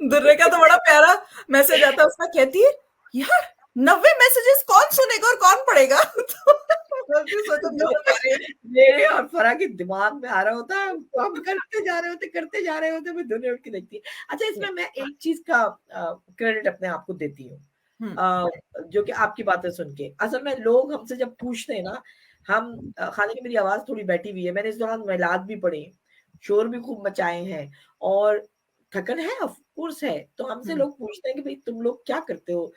दुर्रे का तो बड़ा प्यारा मैसेज आता है, उसका कहती है यार 90 मैसेजेस कौन सुनेगा और कौन पढ़ेगा. मेरे और फरा के दिमाग में आ रहा होता है, हम करते जा रहे होते मैं दुनिया उठ के देखती है. अच्छा, इसमें मैं एक चीज का क्रेडिट अपने आप को देती हूँ. जो कि आपकी बातें सुन के असल में लोग हमसे जब पूछते हैं ना, हम हालांकि मेरी आवाज थोड़ी बैठी हुई है, मैंने इस दौरान मिलाद भी पढ़े, शोर भी खूब मचाए हैं और थकन है, ऑफ कोर्स है। तो हमसे लोग पूछते हैं कि भाई तुम लोग क्या करते हो,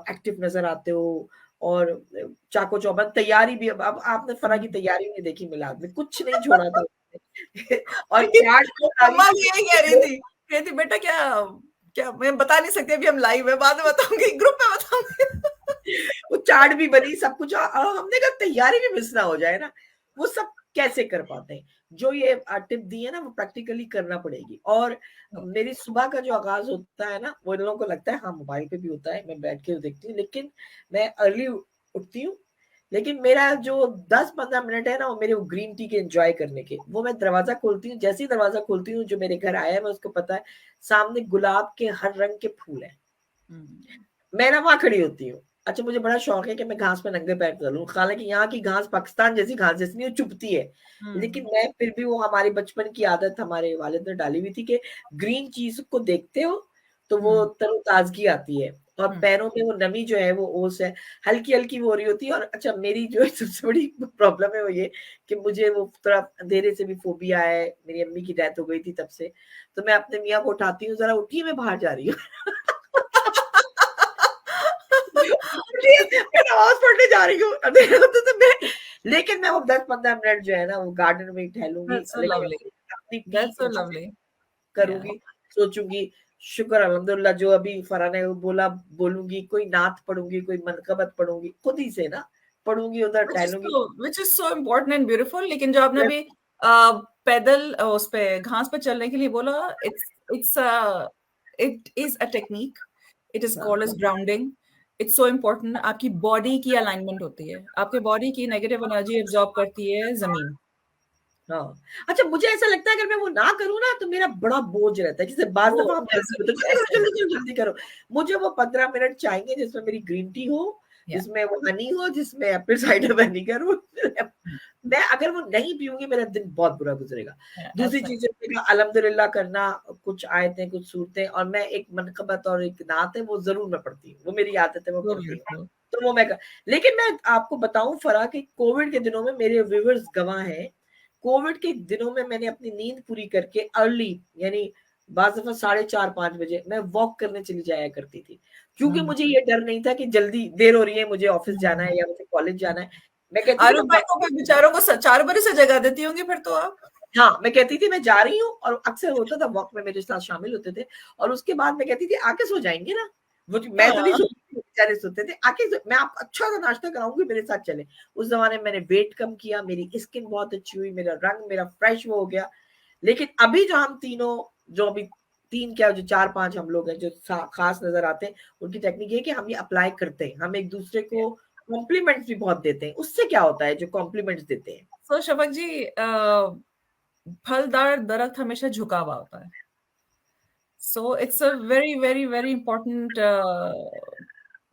एक्टिव नजर आते हो और चाको चौबंद तैयारी भी। अब आपने फरा की तैयारी नहीं देखी मिलाद में, कुछ नहीं छोड़ा था और मम्मा भी यही कह रही थी बेटा क्या क्या मैं बता नहीं सकती, अभी हम लाइव है, बाद में बताऊंगी, ग्रुप में बताऊंगी। वो चार्ट भी बनी, सब कुछ, और हमने कहा तैयारी भी मिस ना हो जाए ना। वो सब कैसे कर पाते हैं? जो ये टिप दी है ना, वो प्रैक्टिकली करना पड़ेगी। और मेरी सुबह का जो आगाज होता है ना, वो इन लोगों को लगता है हाँ मोबाइल पे भी होता है, मैं बैठ के देखती हूँ, लेकिन मैं अर्ली उठती हूँ। लेकिन मेरा जो 10-15 मिनट है ना, वो मेरे ग्रीन टी के एंजॉय करने के। वो मैं दरवाजा खोलती हूँ, जैसे ही दरवाजा खोलती हूँ, जो मेरे घर आया है मैं उसको पता है सामने गुलाब के हर रंग के फूल है, मैं ना वहां खड़ी होती हूँ। अच्छा, मुझे बड़ा शौक है कि मैं घास पे नंगे पैर चलूं। हालांकि यहाँ की घास पाकिस्तान जैसी घास जैसी नहीं, वो चुभती है, लेकिन मैं फिर भी, वो हमारी बचपन की आदत हमारे वालिद ने डाली हुई थी कि ग्रीन चीज को देखते हो तो वो तरोताजगी आती है, और पैरों में वो नमी जो है, वो ओस है, हल्की हल्की हो रही होती है। और अच्छा, मेरी जो सबसे बड़ी प्रॉब्लम है वो ये कि मुझे वो थोड़ा अंधेरे से भी फोबिया है, मेरी अम्मी की डेथ हो गई थी तब से। तो मैं अपने मियाँ को उठाती हूँ, जरा उठिए मैं बाहर जा रही हूँ मैं नमाज पढ़ने जा रही हूँ, तो मैं, लेकिन मैं वो 10-15 मिनट जो है ना, वो गार्डन में टहलूंगी, अपनी पीस करूंगी, सोचूंगी, शुक्र अल्हम्दुलिल्लाह, जो अभी फरा ने बोला बोलूंगी, कोई नात पढ़ूंगी, कोई मनकबत पढ़ूंगी, खुद ही से ना पढ़ूंगी, उधर टहलूंगी, which is so important and beautiful। लेकिन जो आपने अभी पैदल उस पे घास पे चलने के लिए बोला, it is a technique, it is called as grounding, it's so important। आपकी बॉडी की अलाइनमेंट होती है, आपके बॉडी की नेगेटिव एनर्जी एब्जॉर्ब करती है जमीन। हाँ, अच्छा, मुझे ऐसा लगता है अगर मैं वो ना करूँ ना तो मेरा बड़ा बोझ रहता है, जैसे बाज दफा हम जल्दी करो। मुझे वो 15 मिनट चाहिए जिसमें मेरी ग्रीन टी हो, जिसमें वो हनी हो, जिसमें एप्पल साइडर विनेगर हो। मैं अगर वो नहीं पीऊंगी, मेरा दिन बहुत बुरा गुजरेगा। दूसरी चीजें अल्हम्दुलिल्लाह करना, कुछ आयतें, कुछ सूरतें, और मैं एक मनकबत और एक नात है, वो जरूर मैं पढ़ती हूँ, वो मेरी आदत है, वो पढ़ती हूँ। तो वो लेकिन मैं आपको बताऊं फरा कि कोविड के दिनों में मेरे व्यूअर्स गवाह हैं, कोविड के दिनों में मैंने अपनी नींद पूरी करके अर्ली, यानी बाज़ दफा 4:30-5 बजे मैं वॉक करने चली जाया करती थी, क्योंकि मुझे ये डर नहीं था कि जल्दी देर हो रही है, मुझे ऑफिस जाना है या मुझे कॉलेज जाना है। मैं कहती आरुफ भाई को बेचारों को 4 बजे से जगा देती होंगी फिर तो आप। हाँ, मैं कहती थी मैं जा रही हूँ, और अक्सर होता था वॉक में मेरे साथ शामिल होते थे, और उसके बाद मैं कहती थी आके सो जाएंगे ना, मैं तो नहीं सोती, बेचारे सोते थे, आके मैं आपको अच्छा सा नाश्ता कराऊंगी, मेरे साथ चले। उस जमाने में मैंने वेट कम किया, मेरी स्किन बहुत अच्छी हुई, मेरा रंग मेरा फ्रेश हो गया। लेकिन अभी जो हम तीनों, जो अभी 3 क्या, जो 4-5 हम लोग हैं जो खास नजर आते हैं, उनकी टेक्निक है कि हम ये अप्लाई करते हैं, हम एक दूसरे को कॉम्प्लीमेंट्स भी बहुत देते हैं। उससे क्या होता है जो कॉम्प्लीमेंट्स देते हैं? सो शफक जी, फलदार दरख्त हमेशा झुका हुआ होता है। So it's a very, very, very important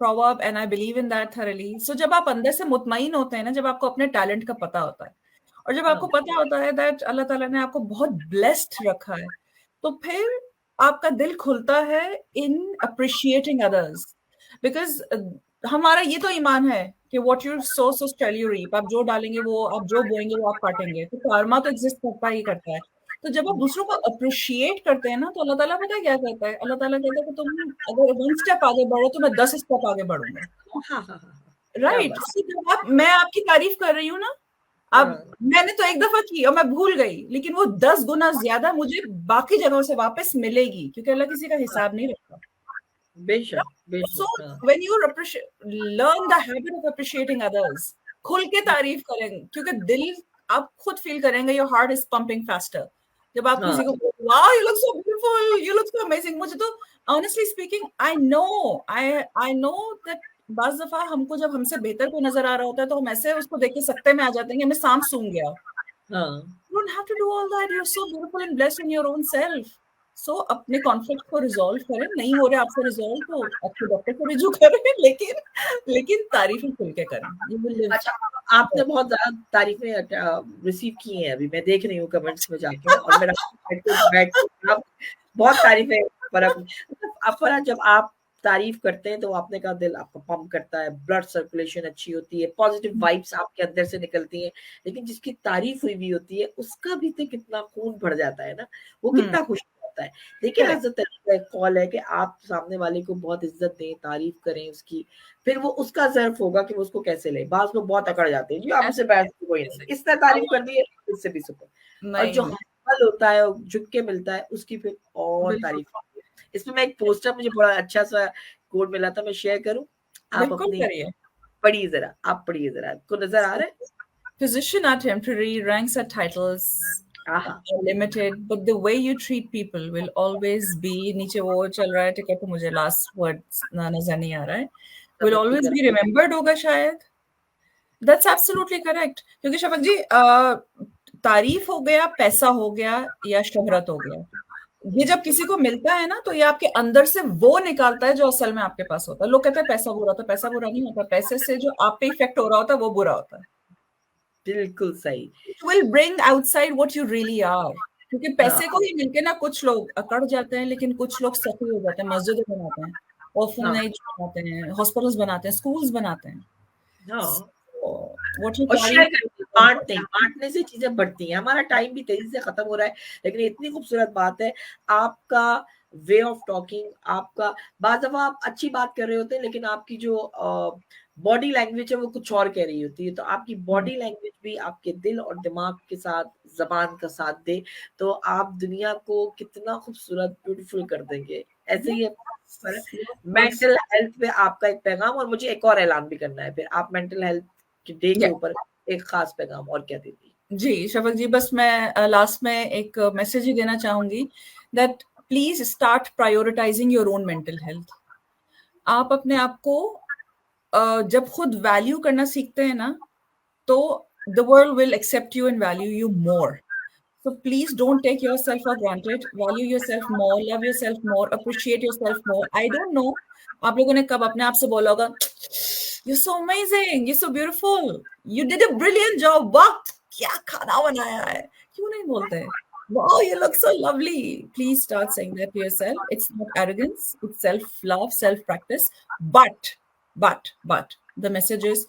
proverb and I believe in that thoroughly. So जब आप अंदर से मुतमईन होते हैं ना, जब आपको अपने टैलेंट का पता होता है, और जब आपको पता होता है that अल्लाह ताला ने आपको बहुत blessed रखा है, तो फिर आपका दिल खुलता है in appreciating others, because हमारा ये तो ईमान है कि what you sow so shall you reap। आप जो डालेंगे वो, आप जो बोएंगे वो आप काटेंगे, तो karma तो एग्जिस्ट करता ही करता है। तो जब आप दूसरों को अप्रिशिएट करते हैं ना, तो अल्लाह ताला पता है क्या कहता है? अल्लाह ताला कहता है कि तुम अगर 1 स्टेप आगे बढ़ो तो मैं 10 स्टेप आगे बढ़ूंगा। राइट? जब मैं आपकी तारीफ कर रही हूँ ना, अब मैंने तो एक दफा की और मैं भूल गई, लेकिन वो 10 गुना ज्यादा मुझे बाकी जगहों से वापस मिलेगी, क्योंकि अल्लाह किसी का हिसाब नहीं रखता। बेशक, So when you learn the habit of appreciating others, खुल के तारीफ करेंगे, क्योंकि दिल आप खुद फील करेंगे, your heart is pumping faster। जब आप किसी को wow you look so beautiful, you look so amazing, मुझे तो honestly speaking I know that बाज़ दफा हमको जब हमसे बेहतर कोई नजर आ रहा होता है तो हम ऐसे उसको देख के सकते में आ जाते हैं कि हमें सांप सूंघ गया। You don't have to do all that, you're so beautiful and blessed in your own self। So अपने कॉन्फ्लिक्ट को रिजॉल्व करें, नहीं हो रहे आपसे रिजॉल्व तो अच्छे डॉक्टर को रिजू करें, लेकिन तारीफें खुल के करें। अच्छा, आपने बहुत ज्यादा तारीफें रिसीव की हैं, अभी मैं देख रही हूँ कमेंट्स में जाके, और मेरा बहुत तारीफें फरा, जब आप तारीफ करते हैं तो आपने कहा दिल आपका पंप करता है, ब्लड सर्कुलेशन अच्छी होती है, पॉजिटिव वाइब्स आपके अंदर से निकलती हैं। लेकिन जिसकी तारीफ हुई भी होती है उसका भी तो कितना खून भर जाता है ना, वो कितना खुश होता है। देखिए Correct. हजरत अली का एक कॉल है कि आप सामने वाले को बहुत इज्जत दें, तारीफ करें उसकी, फिर वो उसका ज़र्फ होगा कि वो उसको कैसे ले। बाज़ लोग बहुत अकड़ जाते हैं, जी आपसे बहस की कोई नहीं, इसने तारीफ कर दी है इससे भी सुपर। और जो नहीं हम्बल होता है, झुक के मिलता है, उसकी फिर और बिल्कुल तारीफ होती है। इसमें मैं एक पोस्टर मुझे बड़ा अच्छा सा कोट मिला था, मैं शेयर करूं? आप बिल्कुल अपनी करिए। पढ़िए जरा, आप पढ़िए जरा, आपको नजर आ रहा है? Position are temporary, ranks are titles आहा, are limited, but the way you treat people will always be, नीचे वो चल रहा है टिकट तो मुझे लास्ट वर्ड नजर नहीं आ रहा है, will समझ always की be remembered होगा शायद। That's absolutely correct. क्योंकि शफक जी तारीफ हो गया, पैसा हो गया या शोहरत हो गया, ये जब किसी को मिलता है ना तो ये आपके अंदर से वो निकालता है जो असल में आपके पास होता है। लोग कहते हैं पैसा बुरा होता है, पैसा बुरा नहीं होता, पैसे से जो आप पे इफेक्ट हो रहा होता है वो बुरा होता है। बिल्कुल सही। It will bring outside what you really are. क्योंकि पैसे को ही मिलके ना कुछ लोग अकड़ जाते हैं, लेकिन कुछ लोग सफल हो जाते हैं, मस्जिदें बनाते हैं, ऑर्फनेज बनाते हैं, हॉस्पिटल्स बनाते हैं, स्कूल्स बनाते हैं। हाँ, What you और carry शेयर करते हैं, बांटते हैं, बांटने से चीजें बढ़ती हैं। हमारा टाइम भी तेजी से खत्म हो रहा है, लेकिन इतनी खूबसूरत बात है आपका वे ऑफ टॉकिंग, आपका बाज़ दफा आप अच्छी बात कर रहे होते हैं, लेकिन आपकी जो बॉडी लैंग्वेज है वो कुछ और कह रही होती है। तो आपकी बॉडी लैंग्वेज भी आपके दिल और दिमाग के साथ, जबान का साथ दे, तो आप दुनिया को कितना खूबसूरत ब्यूटीफुल कर देंगे। ऐसे ही मेंटल हेल्थ पे आपका एक पैगाम, और मुझे एक और ऐलान भी करना है, फिर आप मेंटल हेल्थ के डे के ऊपर एक खास पैगाम और क्या देती? जी शफक जी, बस मैं लास्ट में एक मैसेज ही देना चाहूंगी that please start prioritising your own mental health. आप अपने आप को जब खुद वैल्यू करना सीखते हैं ना, तो the world will accept you and value you more. So please don't take yourself for granted. Value yourself more, love yourself more, appreciate yourself more. I don't know आप लोगों ने कब अपने आप से बोला होगा You're so amazing, you're so beautiful, you did a brilliant job. वाह क्या खाना बनाया है, क्यों नहीं बोलते? Wow, you look so lovely. Please start saying that to yourself. It's not arrogance, it's self-love, self-practice. But the message is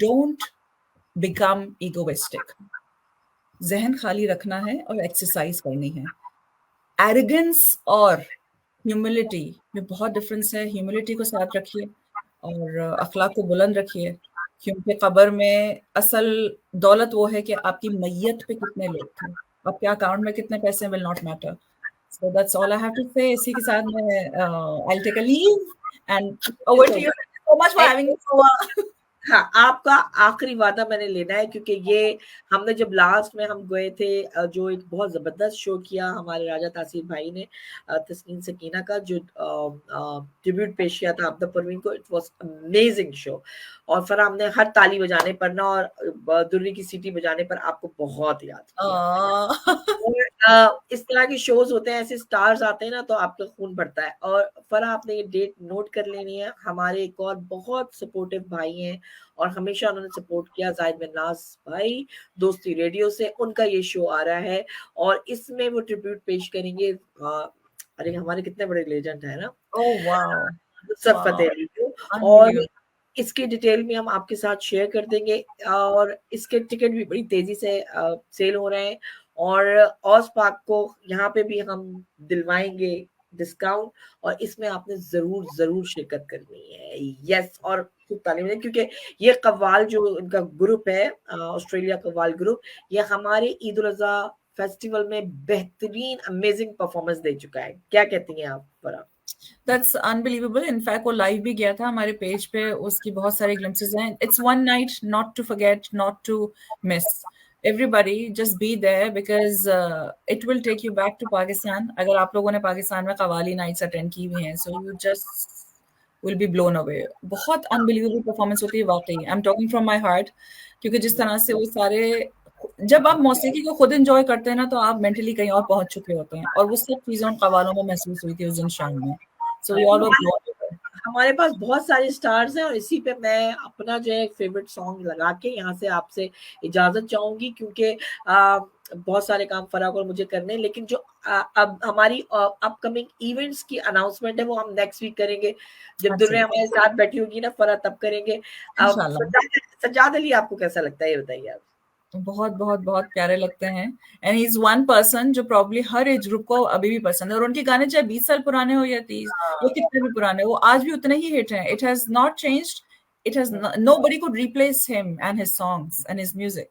don't become egoistic. जहन खाली रखना है और एक्सरसाइज करनी है। एरोगेंस और ह्यूमिलिटी में बहुत डिफरेंस है। ह्यूमिलिटी को साथ रखिए और अखलाक को बुलंद रखिए, क्योंकि कब्र में असल दौलत वो है कि आपकी मैयत पे कितने लोग थे, आपके अकाउंट में कितने पैसे will not matter. So that's all I have to say. इसी के साथ मैं I will take a leave and over to you. So much for having me. हाँ, आपका आखिरी वादा मैंने लेना है, क्योंकि ये हमने जब लास्ट में हम गए थे, जो एक बहुत ज़बरदस्त शो किया हमारे राजा तासीर भाई ने, तस्नीम सकीना का जो ट्रिब्यूट पेश किया था आबदा परवीन को, इट वाज अमेजिंग शो। और फिर हमने हर ताली बजाने पर ना और दुर्री की सीटी बजाने पर आपको बहुत याद किया। और इस तरह के शोज होते हैं, ऐसे स्टार्स आते हैं ना तो आपका खून बढ़ता है। और फरा आपने ये डेट नोट कर लेनी है, हमारे एक और बहुत सपोर्टिव भाई हैं और हमेशा उन्होंने सपोर्ट किया, जाहिद बिन नाज भाई दोस्ती रेडियो से, उनका ये शो आ रहा है और इसमें वो ट्रिब्यूट पेश करेंगे। अरे हमारे कितने बड़े लेजेंड है ना, ओह वाओ, नुसरत फतेह अली को। और इसकी डिटेल भी हम आपके साथ शेयर कर देंगे, और इसके टिकट भी बड़ी तेजी से सेल हो रहे हैं, और औस पाक को यहाँ पे भी हम दिलवाएंगे डिस्काउंट, और इसमें आपने जरूर शिरकत करनी है। यस, और खूब तालीम है, क्योंकि ये कव्वाल जो इनका ग्रुप है, ऑस्ट्रेलिया कव्वाल ग्रुप, ये हमारे ईद उल अज़हा फेस्टिवल में बेहतरीन अमेजिंग परफॉर्मेंस दे चुका है। क्या कहती हैं आप फरा? That's unbelievable. In fact, वो लाइव भी गया था हमारे पेज पे, उसकी बहुत सारे glimpses हैं. It's one night not to forget, not to miss. Everybody just be there because it will take you back to Pakistan. अगर आप लोगों ने पाकिस्तान में कवाली नाइट्स अटेंड की हुई हैं, so you just will be blown away. बहुत unbelievable performance होती है वाकई. I'm talking from my heart, क्योंकि जिस तरह से वो सारे, जब आप मौसीकी को खुद एंजॉय करते हैं ना तो आप मेंटली कहीं और पहुंच चुके होते हैं, और वो सब चीजें उन कवालों में महसूस हुई थी उस दिन शाम में। सो वी ऑल वर, हमारे पास बहुत सारे स्टार्स हैं, और इसी पे मैं अपना जो है फेवरेट सॉन्ग लगा के यहाँ से आपसे इजाजत चाहूंगी, क्योंकि बहुत सारे काम फराग और मुझे करने हैं, लेकिन जो अब हमारी अपकमिंग इवेंट्स की अनाउंसमेंट है वो हम नेक्स्ट वीक करेंगे, जब अच्छा। दुनिया हमारे साथ बैठी होगी ना फरा, तब करेंगे। इंशाल्लाह। सज्जाद अली आपको कैसा लगता है, ये बताइए आप। बहुत बहुत बहुत प्यारे लगते हैं, and he is one person जो प्रॉब्ली हर एज ग्रुप को अभी भी पसंद है, और उनके गाने चाहे 20 साल पुराने हो या 30 या कितने भी पुराने, वो आज भी उतने ही हिट हैं। It has not changed, it has nobody could replace him and his songs and his music.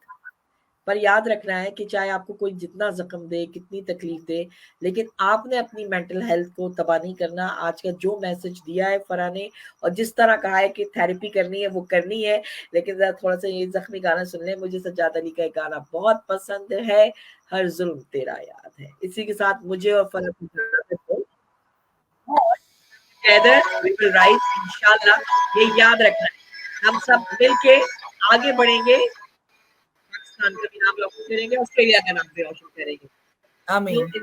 पर याद रखना है कि चाहे आपको कोई जितना जख्म दे, कितनी तकलीफ दे, लेकिन आपने अपनी मेंटल हेल्थ को तबाह नहीं करना। आज का जो मैसेज दिया है फरा ने, और जिस तरह कहा है कि थेरेपी करनी है वो करनी है, लेकिन जरा थोड़ा सा ये जख्मी गाना सुन ले। मुझे सज्जाद अली का एक गाना बहुत पसंद है, हर जुल्म तेरा याद है। इसी के साथ मुझे और फरा को टुगेदर वी विल राइज इंशाल्लाह। ये याद रखना है, हम सब मिलके आगे बढ़ेंगे, पाकिस्तान का भी नाम रोशन करेंगे, ऑस्ट्रेलिया का नाम भी रोशन करेंगे। आमीन। तो